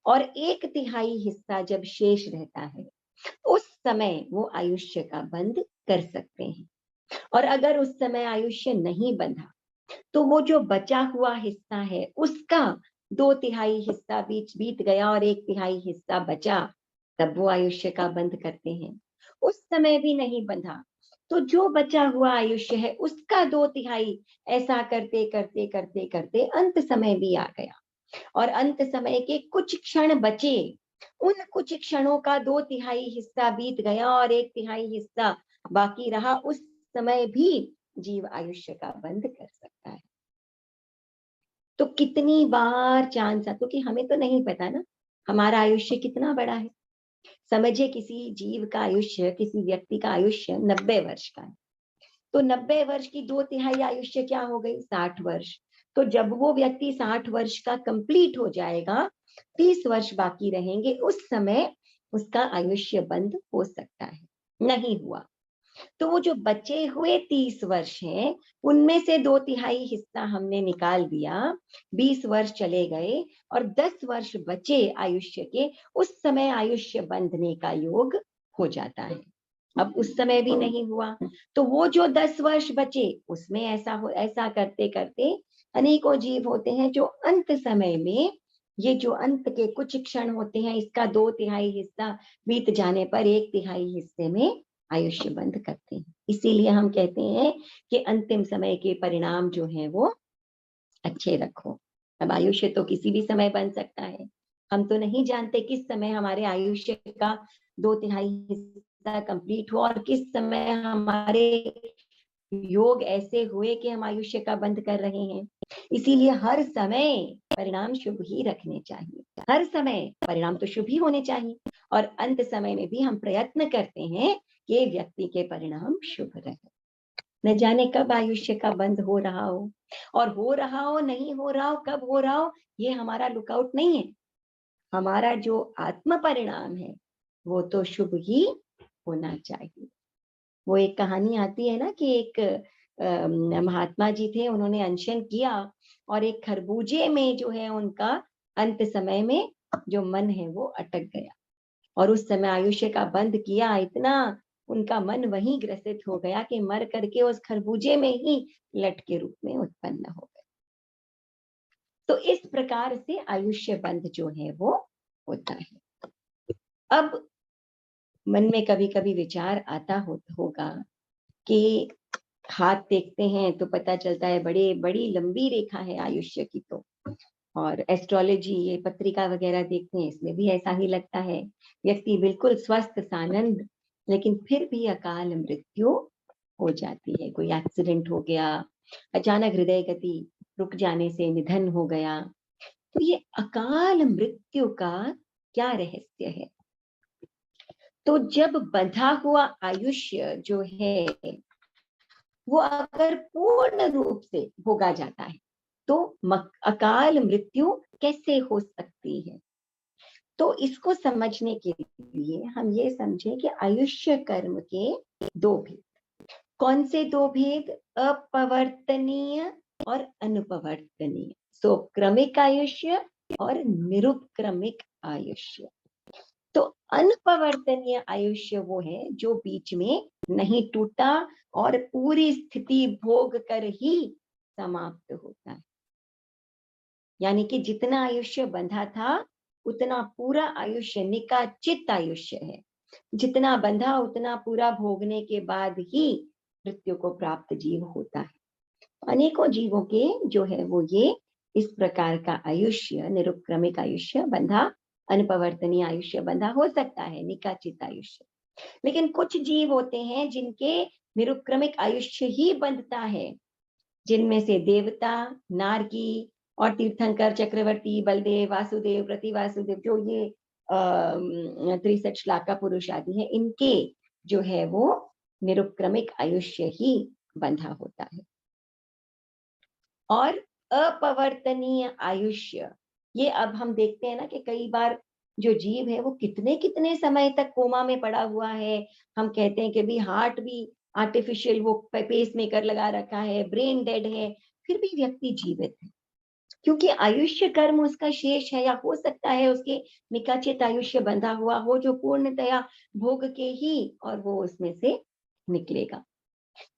S1: और 1/3 हिस्सा जब शेष रहता है, उस समय वो आयुष्य का बंध कर सकते हैं। और अगर उस समय आयुष्य नहीं बंधा तो वो जो बचा हुआ हिस्सा है उसका 2/3 हिस्सा बीत गया और 1/3 हिस्सा बचा, तब वो आयुष्य का बंध करते हैं। उस समय भी नहीं बंधा तो जो बचा हुआ आयुष्य है उसका 2/3 ऐसा करते करते करते करते अंत समय भी आ गया और अंत समय के कुछ क्षण बचे, उन कुछ क्षणों का 2/3 हिस्सा बीत गया और 1/3 हिस्सा बाकी रहा, उस समय भी जीव आयुष्य का बंध कर सकता है। तो कितनी बार चांस, क्योंकि हमें तो नहीं पता ना हमारा आयुष्य कितना बड़ा है। समझिए किसी जीव का आयुष्य, किसी व्यक्ति का आयुष्य 90 वर्ष का है, तो 90 वर्ष की 2/3 आयुष्य क्या हो गई? 60 वर्ष। तो जब वो व्यक्ति 60 वर्ष का कंप्लीट हो जाएगा, 30 वर्ष बाकी रहेंगे, उस समय उसका आयुष्य बंद हो सकता है। नहीं हुआ तो वो जो बचे हुए 30 वर्ष हैं, उनमें से 2/3 हिस्सा हमने निकाल दिया, 20 वर्ष चले गए और 10 वर्ष बचे आयुष्य के, उस समय आयुष्य बंधने का योग हो जाता है। अब उस समय भी नहीं हुआ तो वो जो 10 वर्ष बचे उसमें ऐसा करते करते अनेकों जीव होते हैं जो अंत समय में, ये जो अंत के कुछ क्षण होते हैं, इसका 2/3 हिस्सा बीत जाने पर 1/3 हिस्से में आयुष्य बंध करते हैं। इसीलिए हम कहते हैं कि अंतिम समय के परिणाम जो है वो अच्छे रखो। अब आयुष्य तो किसी भी समय बन सकता है, हम तो नहीं जानते किस समय हमारे आयुष्य का 2/3 हिस्सा कंप्लीट हुआ और किस समय हमारे योग ऐसे हुए कि हम आयुष्य का बंध कर रहे हैं। इसीलिए हर समय परिणाम शुभ ही रखने चाहिए, हर समय परिणाम तो शुभ ही होने चाहिए और अंत समय में भी हम प्रयत्न करते हैं कि व्यक्ति के परिणाम शुभ रहे। न जाने कब आयुष्य का बंध हो रहा हो, और हो रहा हो, नहीं हो रहा हो, कब हो रहा हो, ये हमारा लुकआउट नहीं है। हमारा जो आत्म परिणाम है वो तो शुभ ही होना चाहिए। वो एक कहानी आती है ना कि एक महात्मा जी थे, उन्होंने अनशन किया और एक खरबूजे में जो है उनका अंत समय में जो मन है वो अटक गया और उस समय आयुष्य का बंध किया, इतना उनका मन वहीं ग्रसित हो गया कि मर करके उस खरबूजे में ही लट के रूप में उत्पन्न हो गए। तो इस प्रकार से आयुष्य बंध जो है वो होता है। अब मन में कभी कभी विचार आता होगा कि हाथ देखते हैं तो पता चलता है बड़ी लंबी रेखा है आयुष्य की, तो और एस्ट्रोलॉजी, ये पत्रिका वगैरह देखते हैं, इसमें भी ऐसा ही लगता है। व्यक्ति बिल्कुल स्वस्थ सानंद, लेकिन फिर भी अकाल मृत्यु हो जाती है। कोई एक्सीडेंट हो गया, अचानक हृदय गति रुक जाने से निधन हो गया। तो ये अकाल मृत्यु का क्या रहस्य है? तो जब बंधा हुआ आयुष्य जो है वो अगर पूर्ण रूप से भोगा जाता है तो अकाल मृत्यु कैसे हो सकती है? तो इसको समझने के लिए हम ये समझें कि आयुष्य कर्म के 2 भेद। कौन से 2 भेद? अपवर्तनीय और अनुपवर्तनीय। सो क्रमिक आयुष्य और निरुपक्रमिक आयुष्य। तो अनपवर्तनीय आयुष्य वो है जो बीच में नहीं टूटा और पूरी स्थिति भोग कर ही समाप्त होता है। यानी कि जितना आयुष्य बंधा था उतना पूरा आयुष्य निकाचित आयुष्य है। जितना बंधा उतना पूरा भोगने के बाद ही मृत्यु को प्राप्त जीव होता है। अनेकों जीवों के जो है वो ये इस प्रकार का आयुष्य, निरुपक्रमिक आयुष्य बंधा, अनपवर्तनीय आयुष्य बंधा हो सकता है, निकाचित आयुष्य। लेकिन कुछ जीव होते हैं जिनके निरुपक्रमिक आयुष्य ही बंधता है, जिनमें से देवता, नारकी और तीर्थंकर, चक्रवर्ती, बलदेव, वासुदेव, प्रति वासुदेव, जो ये 63 श्लाका पुरुष आदि है, इनके जो है वो निरुपक्रमिक आयुष्य ही बंधा होता है। और अपवर्तनीय आयुष्य, ये अब हम देखते हैं ना कि कई बार जो जीव है वो कितने कितने समय तक कोमा में पड़ा हुआ है। हम कहते हैं कि भी हार्ट भी आर्टिफिशियल वो पेस मेकर लगा रखा है, ब्रेन डेड है, फिर भी व्यक्ति जीवित है, क्योंकि आयुष्य कर्म उसका शेष है, या हो सकता है उसके निकाचित आयुष्य बंधा हुआ हो जो पूर्णतया भोग के ही और वो उसमें से निकलेगा।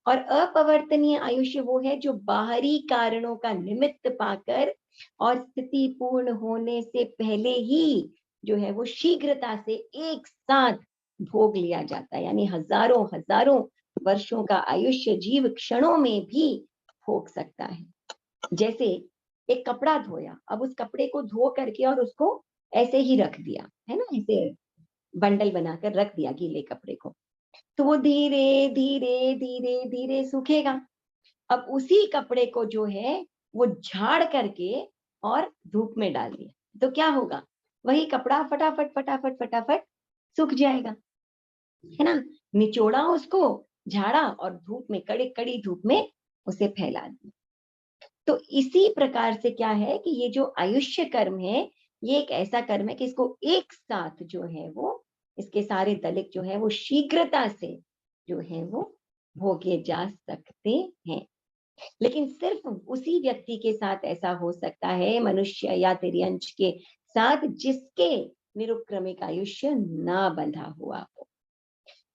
S1: और अपवर्तनीय आयुष्य वो है जो बाहरी कारणों का निमित्त पाकर और स्थिति पूर्ण होने से पहले ही जो है वो शीघ्रता से एक साथ भोग लिया जाता है, यानी हजारों हजारों वर्षों का आयुष्य जीव क्षणों में भी भोग सकता है। जैसे एक कपड़ा धोया, अब उस कपड़े को धो करके और उसको ऐसे ही रख दिया है ना, ऐसे बंडल बनाकर रख दिया गीले कपड़े को, तो वो धीरे धीरे धीरे धीरे सूखेगा। अब उसी कपड़े को जो है वो झाड़ करके और धूप में डाल दिया तो क्या होगा, वही कपड़ा फटाफट फटाफट फटाफट सूख जाएगा, है ना। निचोड़ा उसको, झाड़ा और धूप में, कड़ी कड़ी धूप में उसे फैला दिया। तो इसी प्रकार से क्या है कि ये जो आयुष्य कर्म है ये एक ऐसा कर्म है कि इसको एक साथ जो है वो इसके सारे दलित जो है वो शीघ्रता से जो है वो भोगे जा सकते हैं। लेकिन सिर्फ उसी व्यक्ति के साथ ऐसा हो सकता है, मनुष्य या तिर्यंच के साथ, जिसके निरुक्रमिक आयुष्य ना बंधा हुआ हो।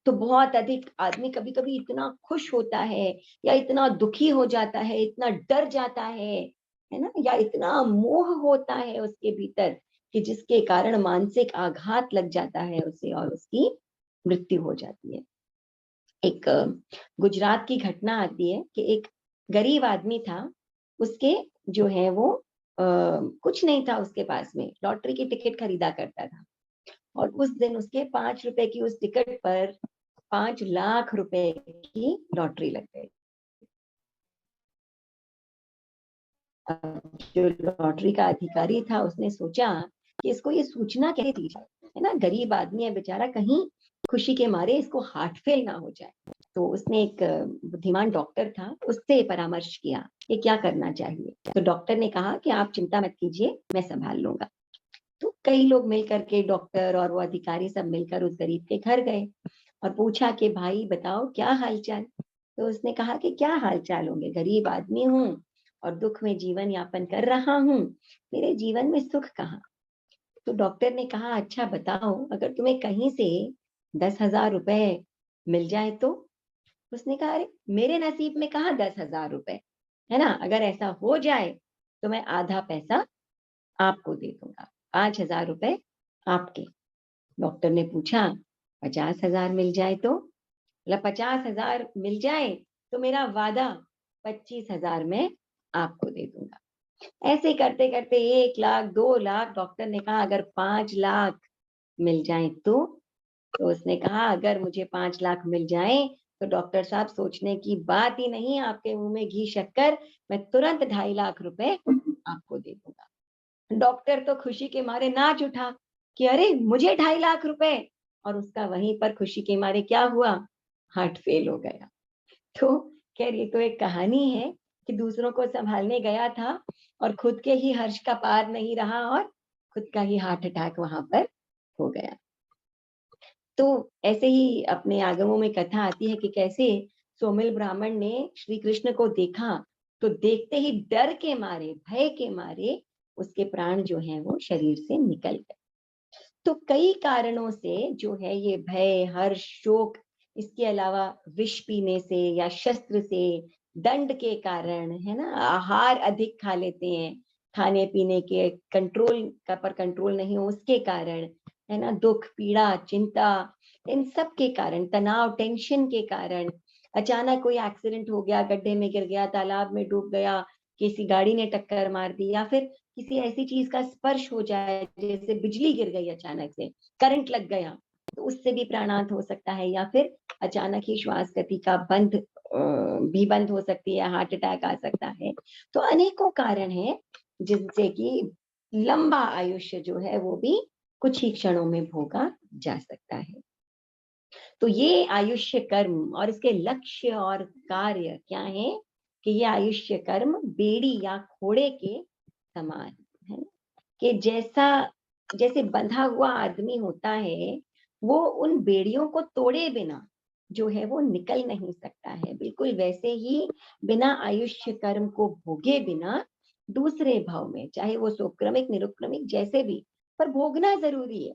S1: तो बहुत अधिक आदमी कभी कभी इतना खुश होता है या इतना दुखी हो जाता है, इतना डर जाता है ना, या इतना मोह होता है उसके भीतर कि जिसके कारण मानसिक आघात लग जाता है उसे और उसकी मृत्यु हो जाती है। एक गुजरात की घटना आती है कि एक गरीब आदमी था, उसके जो है वो कुछ नहीं था उसके पास में, लॉटरी की टिकट खरीदा करता था और उस दिन उसके 5 रुपए की उस टिकट पर 5 लाख रुपए की लॉटरी लग गई। जो लॉटरी का अधिकारी था उसने सोचा कि इसको ये सूचना कैसे दी जाए, है ना, गरीब आदमी है बेचारा, कहीं खुशी के मारे इसको हार्ट फेल ना हो जाए। तो उसने एक बुद्धिमान डॉक्टर था, उससे परामर्श किया कि क्या करना चाहिए। तो डॉक्टर ने कहा कि आप चिंता मत कीजिए, मैं संभाल लूंगा। तो कई लोग मिलकर के, डॉक्टर और वो अधिकारी सब मिलकर उस गरीब के घर गए और पूछा कि भाई बताओ क्या हालचाल। तो उसने कहा कि क्या हालचाल होंगे, गरीब आदमी हूँ और दुख में जीवन यापन कर रहा हूँ, मेरे जीवन में सुख कहाँ। तो डॉक्टर ने कहा अच्छा बताओ, अगर तुम्हें कहीं से 10,000 रुपए मिल जाए तो। उसने कहा अरे मेरे नसीब में कहाँ 10,000 रुपए, है ना, अगर ऐसा हो जाए तो मैं आधा पैसा आपको दे दूंगा, 5,000 रुपए आपके। डॉक्टर ने पूछा 50,000 मिल जाए तो, मतलब 50,000 मिल जाए तो मेरा वादा 25,000 में आपको दे दूंगा। ऐसे करते करते 1 लाख 2 लाख, डॉक्टर ने कहा अगर 5 लाख मिल जाए तो उसने कहा अगर मुझे 5 लाख मिल जाए तो डॉक्टर साहब सोचने की बात ही नहीं, आपके मुंह में घी शक्कर, मैं तुरंत 2.5 लाख रुपए आपको दे दूंगा। डॉक्टर तो खुशी के मारे नाच उठा कि अरे मुझे 2.5 लाख रुपए, और उसका वहीं पर खुशी के मारे क्या हुआ, हार्ट फेल हो गया। तो खैर ये तो एक कहानी है कि दूसरों को संभालने गया था और खुद के ही हर्ष का पार नहीं रहा और खुद का ही हार्ट अटैक वहां पर हो गया। तो ऐसे ही अपने आगमों में कथा आती है कि कैसे सोमिल ब्राह्मण ने श्री कृष्ण को देखा तो देखते ही डर के मारे, भय के मारे उसके प्राण जो हैं वो शरीर से निकल गए। तो कई कारणों से जो है ये भय, हर्ष, शोक, इसके अलावा विष पीने से या शस्त्र से, दंड के कारण, है ना, आहार अधिक खा लेते हैं, खाने पीने के कंट्रोल का पर कंट्रोल नहीं हो उसके कारण, है ना, दुख, पीड़ा, चिंता, इन सब के कारण, तनाव, टेंशन के कारण, अचानक कोई एक्सीडेंट हो गया, गड्ढे में गिर गया, तालाब में डूब गया, किसी गाड़ी ने टक्कर मार दी, या फिर किसी ऐसी चीज का स्पर्श हो जाए जैसे बिजली गिर गई अचानक से, करंट लग गया, तो उससे भी प्राणांत हो सकता है, या फिर अचानक ही श्वास गति का भी बंद हो सकती है, हार्ट अटैक आ सकता है। तो अनेकों कारण हैं जिनसे कि लंबा आयुष्य जो है वो भी कुछ ही क्षणों में भोगा जा सकता है। तो ये आयुष्य कर्म और इसके लक्ष्य और कार्य क्या है कि ये आयुष्य कर्म बेड़ी या घोड़े के समान है, कि जैसा जैसे बंधा हुआ आदमी होता है, वो उन बेड़ियों को तोड़े बिना जो है वो निकल नहीं सकता है। बिल्कुल वैसे ही बिना आयुष्य कर्म को भोगे बिना दूसरे भाव में, चाहे वो सुक्रमिक निरुक्रमिक जैसे भी, पर भोगना जरूरी है।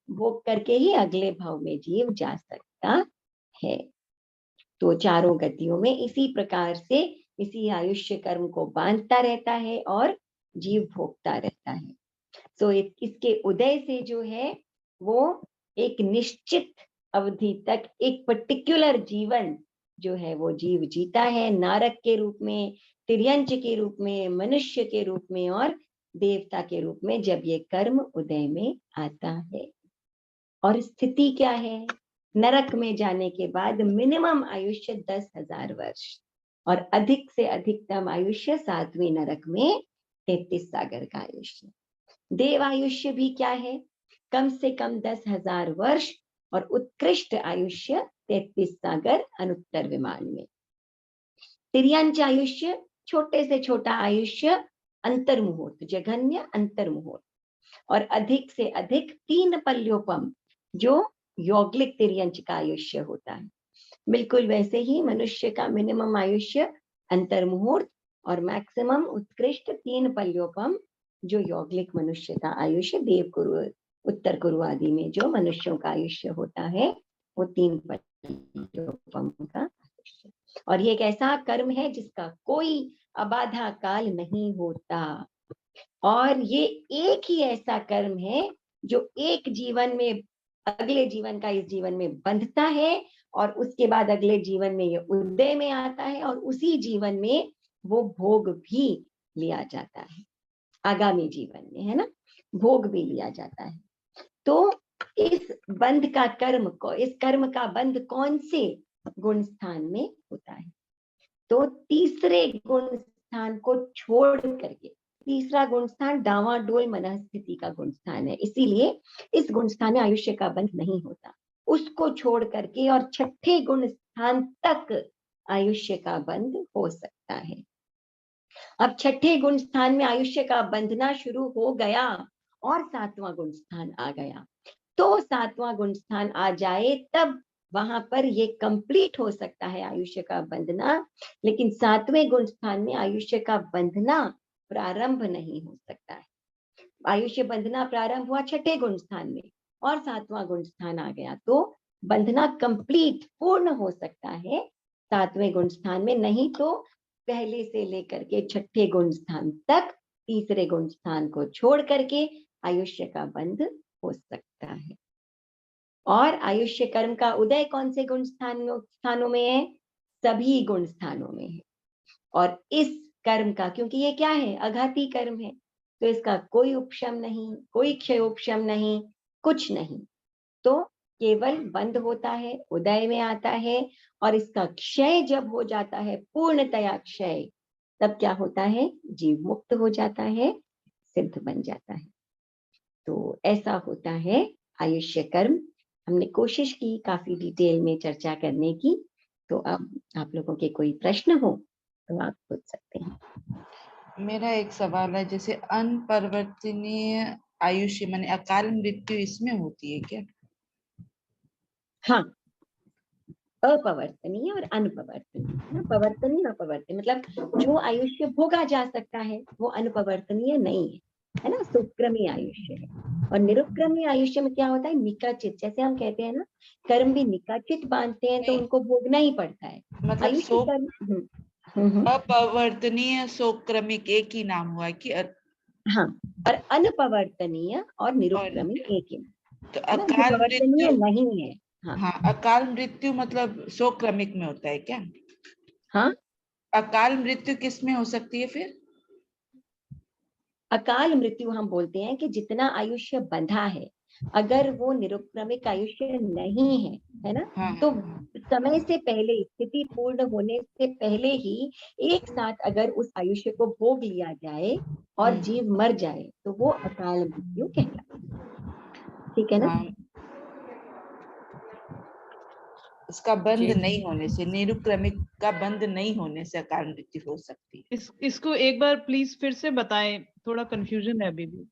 S1: भोग करके ही अगले भाव में जीव जा सकता है। तो चारों गतियों में इसी प्रकार से इसी आयुष्य कर्म को बांधता रहता है और जीव भोगता रहता है। तो इसके उदय से जो है वो एक निश्चित अवधि तक एक पर्टिकुलर जीवन जो है वो जीव जीता है, नारक के रूप में, तिर्यंच के रूप में, मनुष्य के रूप में और देवता के रूप में, जब ये कर्म उदय में आता है। और स्थिति क्या है? नरक में जाने के बाद मिनिमम आयुष्य 10,000 वर्ष और अधिक से अधिकतम आयुष्य 7वीं नरक में 33 सागर का आयुष्य। देव आयुष्य भी क्या है? कम से कम 10,000 वर्ष और उत्कृष्ट आयुष्य 33 सागर अनुत्तर विमान में। तिर्यंच आयुष्य छोटे से छोटा आयुष्य अंतर मुहूर्त, जघन्य अंतर मुहूर्त, और अधिक से अधिक 3 पल्योपम जो यौगलिक तिर्यंच का आयुष्य होता है। बिल्कुल वैसे ही मनुष्य का मिनिमम आयुष्य अंतर मुहूर्त और मैक्सिमम उत्कृष्ट 3 पल्योपम जो यौगलिक मनुष्य का आयुष्य, देव कुरु उत्तर कुरु आदि में जो मनुष्यों का आयुष्य होता है वो 3 पल्योपम का आयुष्य। और ये एक ऐसा कर्म है जिसका कोई अबाधा काल नहीं होता, और ये एक ही ऐसा कर्म है जो एक जीवन में अगले जीवन का इस जीवन में बंधता है और उसके बाद अगले जीवन में ये उदय में आता है और उसी जीवन में वो भोग भी लिया जाता है, आगामी जीवन में, है ना, भोग भी लिया जाता है। तो इस बंध का कर्म को, इस कर्म का बंध कौन से गुण स्थान में होता है? तो तीसरे गुण स्थान को छोड़ करके, तीसरा गुण स्थान डावाडोल मनस्थिति का गुण स्थान है, इसीलिए इस गुण स्थान में आयुष्य का बंध नहीं होता। उसको छोड़ करके और छठे गुण स्थान तक आयुष्य का बंध हो सकता है। अब छठे गुण स्थान में आयुष्य का बंधना शुरू हो गया और 7वां गुण स्थान आ गया, तो 7वां गुण स्थान आ जाए तब वहां पर ये कंप्लीट हो सकता है आयुष्य का बंधना। लेकिन 7वें गुण स्थान में आयुष्य का बंधना प्रारंभ नहीं हो सकता है। आयुष्य बंधना प्रारंभ हुआ छठे गुण स्थान में और 7वां गुण स्थान आ गया, तो बंधना कंप्लीट पूर्ण हो सकता है 7वें गुण स्थान में, नहीं तो पहले से लेकर के छठे गुण स्थान तक तीसरे गुण स्थान को छोड़ करके आयुष्य का बंध हो सकता है। और आयुष्य कर्म का उदय कौन से गुण स्थानों में है? सभी गुण स्थानों में है। और इस कर्म का, क्योंकि ये क्या है, अघाती कर्म है, तो इसका कोई उपशम नहीं, कोई क्षयोपशम नहीं, कुछ नहीं, तो केवल बंद होता है, उदय में आता है, और इसका क्षय जब हो जाता है, पूर्णतया क्षय, तब क्या होता है? जीव मुक्त हो जाता है, सिद्ध बन जाता है। तो ऐसा होता है आयुष्य कर्म। हमने कोशिश की काफी डिटेल में चर्चा करने की, तो अब आप लोगों के कोई प्रश्न हो तो आप पूछ सकते हैं।
S4: मेरा एक सवाल है, जैसे अनपरिवर्तनीय आयुष्य माने अकाल मृत्यु इसमें होती है क्या?
S1: हाँ, अपवर्तनीय और अनपवर्तनीय। पवर्तनीय अपवर्तनीय मतलब जो आयुष्य भोगा जा सकता है वो अनपवर्तनीय नहीं है, है ना, सुक्रमी आयुष्य है। और निरुक्रमी आयुष्य में क्या होता है? निकाचित, जैसे हम कहते हैं ना, कर्म भी निकाचित बांधते हैं तो उनको भोगना ही पड़ता है।
S4: मतलब
S1: आयुष्य कर्म
S4: अपवर्तनीय सोक्रमिक एक ही नाम हुआ कि
S1: हाँ, और अनपवर्तनीय और निरुक्रमी एक ही,
S4: तो
S1: है ना, जो
S4: अकाल
S1: पवर्तनीय
S4: मृत्यु
S1: नहीं है।
S4: हाँ, अकाल मृत्यु मतलब सोक्रमिक में होता है क्या?
S1: हाँ,
S4: अकाल मृत्यु किस में हो सकती है फिर?
S1: अकाल मृत्यु हम बोलते हैं कि जितना आयुष्य बंधा है, अगर वो निरुक्रमिक आयुष्य नहीं है ना,
S4: हाँ,
S1: तो
S4: हाँ।
S1: समय से पहले, स्थिति पूर्ण होने से पहले ही एक साथ अगर उस आयुष्य को भोग लिया जाए और जीव मर जाए तो वो अकाल मृत्यु कहलाता है। ठीक है ना?
S4: हाँ, इसका बंद नहीं होने से, निरुक्रमिक का बंद नहीं होने से अकाल मृत्यु हो सकती है।
S5: इसको एक बार प्लीज फिर से बताएं, थोड़ा कंफ्यूजन है अभी भी।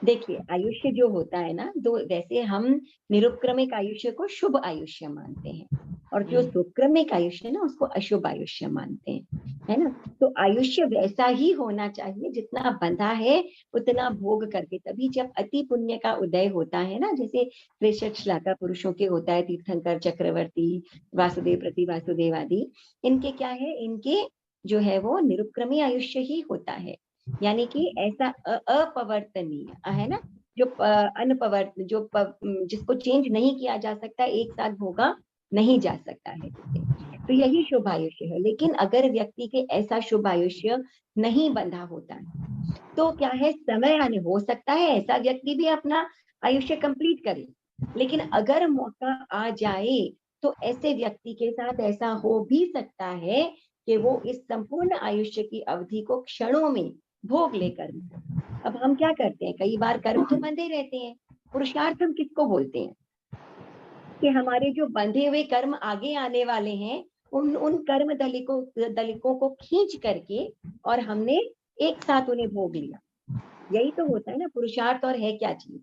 S1: देखिए, आयुष्य जो होता है ना, तो वैसे हम निरुपक्रमिक आयुष्य को शुभ आयुष्य मानते हैं और जो सुक्रमिक आयुष्य है ना उसको अशुभ आयुष्य मानते हैं, है ना। तो आयुष्य वैसा ही होना चाहिए, जितना बंधा है उतना भोग करके। तभी जब अति पुण्य का उदय होता है ना, जैसे श्रेष्ठ श्लाघा पुरुषों के होता है, तीर्थंकर, चक्रवर्ती, वासुदेव, प्रति वासुदेव आदि, इनके क्या है, इनके जो है वो निरुपक्रमी आयुष्य ही होता है। यानी कि ऐसा अपवर्तनीय है ना, जो अनपवर्त, जो जिसको चेंज नहीं किया जा सकता, एक साथ भोगा नहीं जा सकता है जिसे, तो यही शुभ आयुष्य है। लेकिन अगर व्यक्ति के ऐसा शुभ आयुष्य नहीं बंधा होता है तो क्या है, समय आने, हो सकता है ऐसा व्यक्ति भी अपना आयुष्य कंप्लीट करे, लेकिन अगर मौका आ जाए तो ऐसे व्यक्ति के साथ ऐसा हो भी सकता है कि वो इस संपूर्ण आयुष्य की अवधि को क्षणों में भोग लेकर। अब हम क्या करते हैं, कई बार कर्म तो बंधे रहते हैं। पुरुषार्थ हम किसको बोलते हैं, कि हमारे जो बंधे हुए कर्म आगे आने वाले हैं, उन कर्म दलिकों को खींच करके और हमने एक साथ उन्हें भोग लिया। यही तो होता है ना पुरुषार्थ, और है क्या चीज।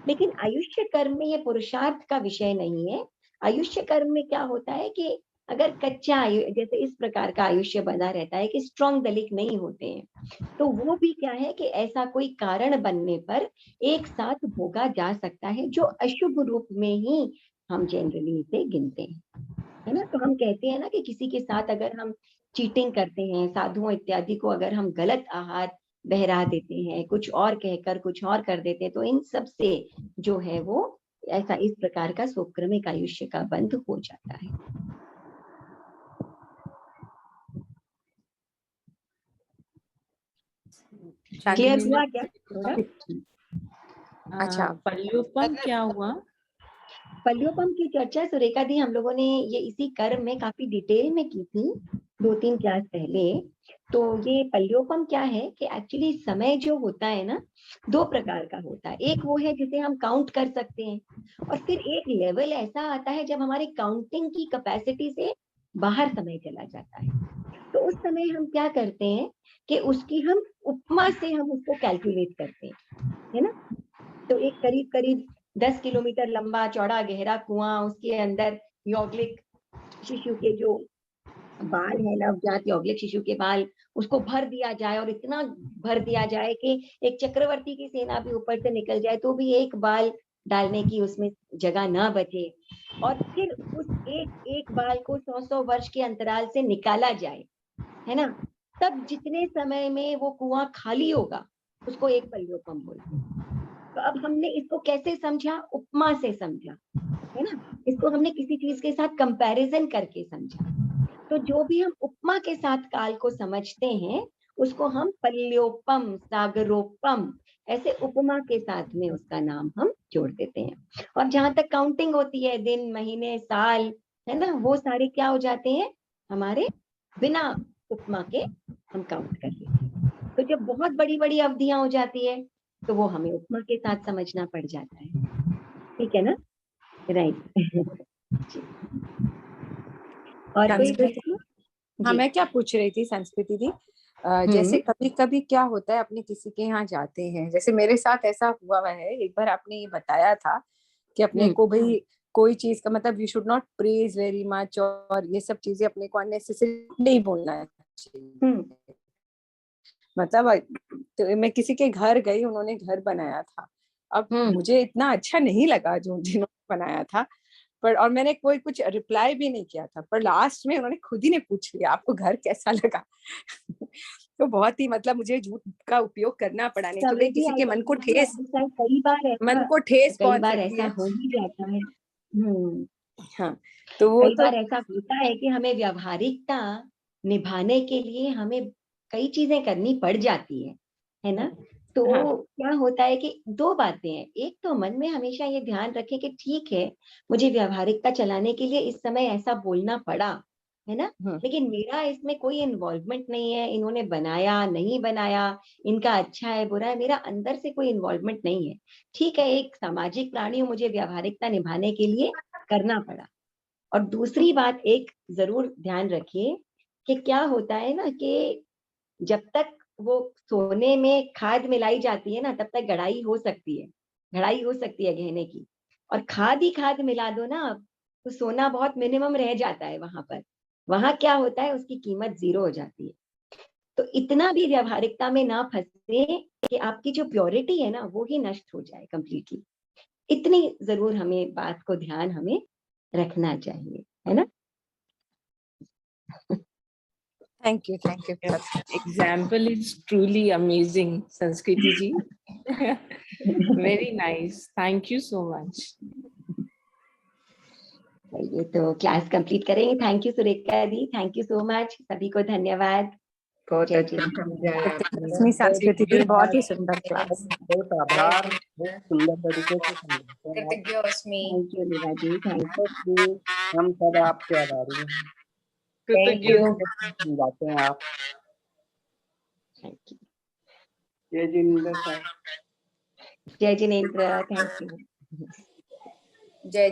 S1: लेकिन आयुष्य कर्म में ये पुरुषार्थ का विषय नहीं है। आयुष्य कर्म में क्या होता है कि अगर कच्चा आयु, जैसे इस प्रकार का आयुष्य बना रहता है कि स्ट्रॉन्ग दलिक नहीं होते हैं, तो वो भी क्या है कि ऐसा कोई कारण बनने पर एक साथ भोगा जा सकता है, जो अशुभ रूप में ही हम जनरली इसे गिनते हैं, है ना। तो हम कहते हैं ना कि किसी के साथ अगर हम चीटिंग करते हैं, साधुओं इत्यादि को अगर हम गलत आहार बहरा देते हैं, कुछ और कहकर कुछ और कर देते हैं, तो इन सब से जो है वो ऐसा इस प्रकार का सुक्रमिक आयुष्य का बंध हो जाता है। क्लियर
S2: शालिनी
S1: हुआ
S2: मैम,
S1: क्या थोड़ा?
S2: अच्छा।
S5: पल्योपम क्या हुआ?
S1: पल्योपम की चर्चा सुरेखा दी हम लोगों ने ये इसी कर्म में काफी डिटेल में की थी 2-3 क्लास पहले। तो ये पल्योपम क्या है कि एक्चुअली समय जो होता है ना, 2 प्रकार का होता है। एक वो है जिसे हम काउंट कर सकते हैं, और फिर एक लेवल ऐसा आता है जब हमारी काउंटिंग की कैपेसिटी से बाहर समय चला जाता है। तो उस समय हम क्या करते हैं कि उसकी हम उपमा से हम उसको कैलकुलेट करते हैं, है ना। तो एक करीब करीब 10 किलोमीटर लंबा चौड़ा गहरा कुआं, उसके अंदर यौगिक शिशु के जो बाल है, नवजात यौगिक शिशु के बाल, उसको भर दिया जाए, और इतना भर दिया जाए कि एक चक्रवर्ती की सेना भी ऊपर से निकल जाए तो भी एक बाल डालने की उसमें जगह ना बचे, और फिर उस एक एक बाल को 100-100 वर्ष के अंतराल से निकाला जाए, है ना। तब जितने समय में वो कुआं खाली होगा उसको एक पल्योपम बोलते हैं। तो अब हमने इसको कैसे समझा, उपमा से समझा, है ना। इसको हमने किसी चीज के साथ कंपैरिजन करके समझा। तो जो भी हम उपमा के साथ काल को समझते हैं उसको हम पल्योपम, सागरोपम, ऐसे उपमा के साथ में उसका नाम हम जोड़ देते हैं। और जहां तक काउंटिंग होती है, दिन, महीने, साल, है ना, वो सारे क्या हो जाते हैं हमारे, बिना उपमा के हम काउंट कर लेते हैं। तो जब बहुत बड़ी बड़ी अवधियां हो जाती है तो वो हमें उपमा के साथ समझना पड़ जाता है। ठीक है ना, राइट। और कोई
S2: संस्कृति,
S1: प्रश्न?
S2: हाँ
S1: जी।
S2: मैं क्या पूछ रही थी संस्कृति दी, जैसे कभी कभी क्या होता है अपने किसी के यहाँ जाते हैं, जैसे मेरे साथ ऐसा हुआ है एक बार, आपने ये बताया था कि अपने को भाई कोई चीज का मतलब you should not praise very much, और ये सब चीजें अपने को अननेसेसरी नहीं बोलना चाहिए। मतलब तो मैं किसी के घर गई, उन्होंने घर बनाया था, अब मुझे इतना अच्छा नहीं लगा जो जिन्होंने बनाया था, पर और मैंने कोई कुछ रिप्लाई भी नहीं किया था, पर लास्ट में उन्होंने खुद ही ने पूछ लिया आपको घर कैसा लगा। तो बहुत ही मतलब मुझे झूठ का उपयोग करना पड़ा, नहीं तो भाई
S1: समृद्धि,
S2: किसी के मन को ठेस
S1: कई कई
S2: पहुंच
S1: बार
S2: सकती
S1: ऐसा
S2: है।
S1: हो ही जाता है।
S2: हाँ, तो वो
S1: कई
S2: तो
S1: बार ऐसा होता है कि हमें व्यावहारिकता निभाने के लिए हमें कई चीजें करनी पड़ जाती है ना। तो
S2: हाँ
S1: क्या होता है कि 2 बातें हैं। एक तो मन में हमेशा ये ध्यान रखें कि ठीक है, मुझे व्यावहारिकता चलाने के लिए इस समय ऐसा बोलना पड़ा, है ना, लेकिन मेरा इसमें कोई इन्वॉल्वमेंट नहीं है। इन्होंने बनाया नहीं बनाया, इनका अच्छा है बुरा है, मेरा अंदर से कोई इन्वॉल्वमेंट नहीं है। ठीक है, एक सामाजिक प्राणी हूं, मुझे व्यावहारिकता निभाने के लिए करना पड़ा। और दूसरी बात एक जरूर ध्यान रखिए कि क्या होता है ना कि जब तक वो सोने में खाद मिलाई जाती है ना, तब तक गढ़ाई हो सकती है, घड़ाई हो सकती है गहने की। और खाद ही खाद मिला दो ना आप, तो सोना बहुत मिनिमम रह जाता है वहां पर। वहां क्या होता है, उसकी कीमत 0 हो जाती है। तो इतना भी व्यवहारिकता में ना फंसे कि आपकी जो प्योरिटी है ना वो ही नष्ट हो जाए कंप्लीटली। इतनी जरूर हमें बात को ध्यान हमें रखना चाहिए, है ना।
S2: Thank you
S5: Yeah, example is truly amazing, Sanskriti ji. Very nice. Thank you so much.
S1: ये तो क्लास कंप्लीट करेंगे। Thank you Surekha the, thank you so much, सभी को धन्यवाद।
S6: बहुत
S1: जय
S6: अच्छा
S1: जय
S6: समझाया आपने।
S2: लक्ष्मी संस्कृति दी, बहुत ही सुंदर क्लास।
S6: बहुत आभार, बहुत सुंदर तरीके से समझाते हैं आप।
S2: कृतज्ञोस्मि।
S1: Thank you Leela ji, thank you.
S6: बहुत ही हम सब आपके आभारी हैं।
S2: Thank you.
S6: समझाते हैं आप।
S1: Thank you.
S6: जय जिनेंद्र साहब।
S1: जय जिनेंद्र, थैंक यू।
S2: जय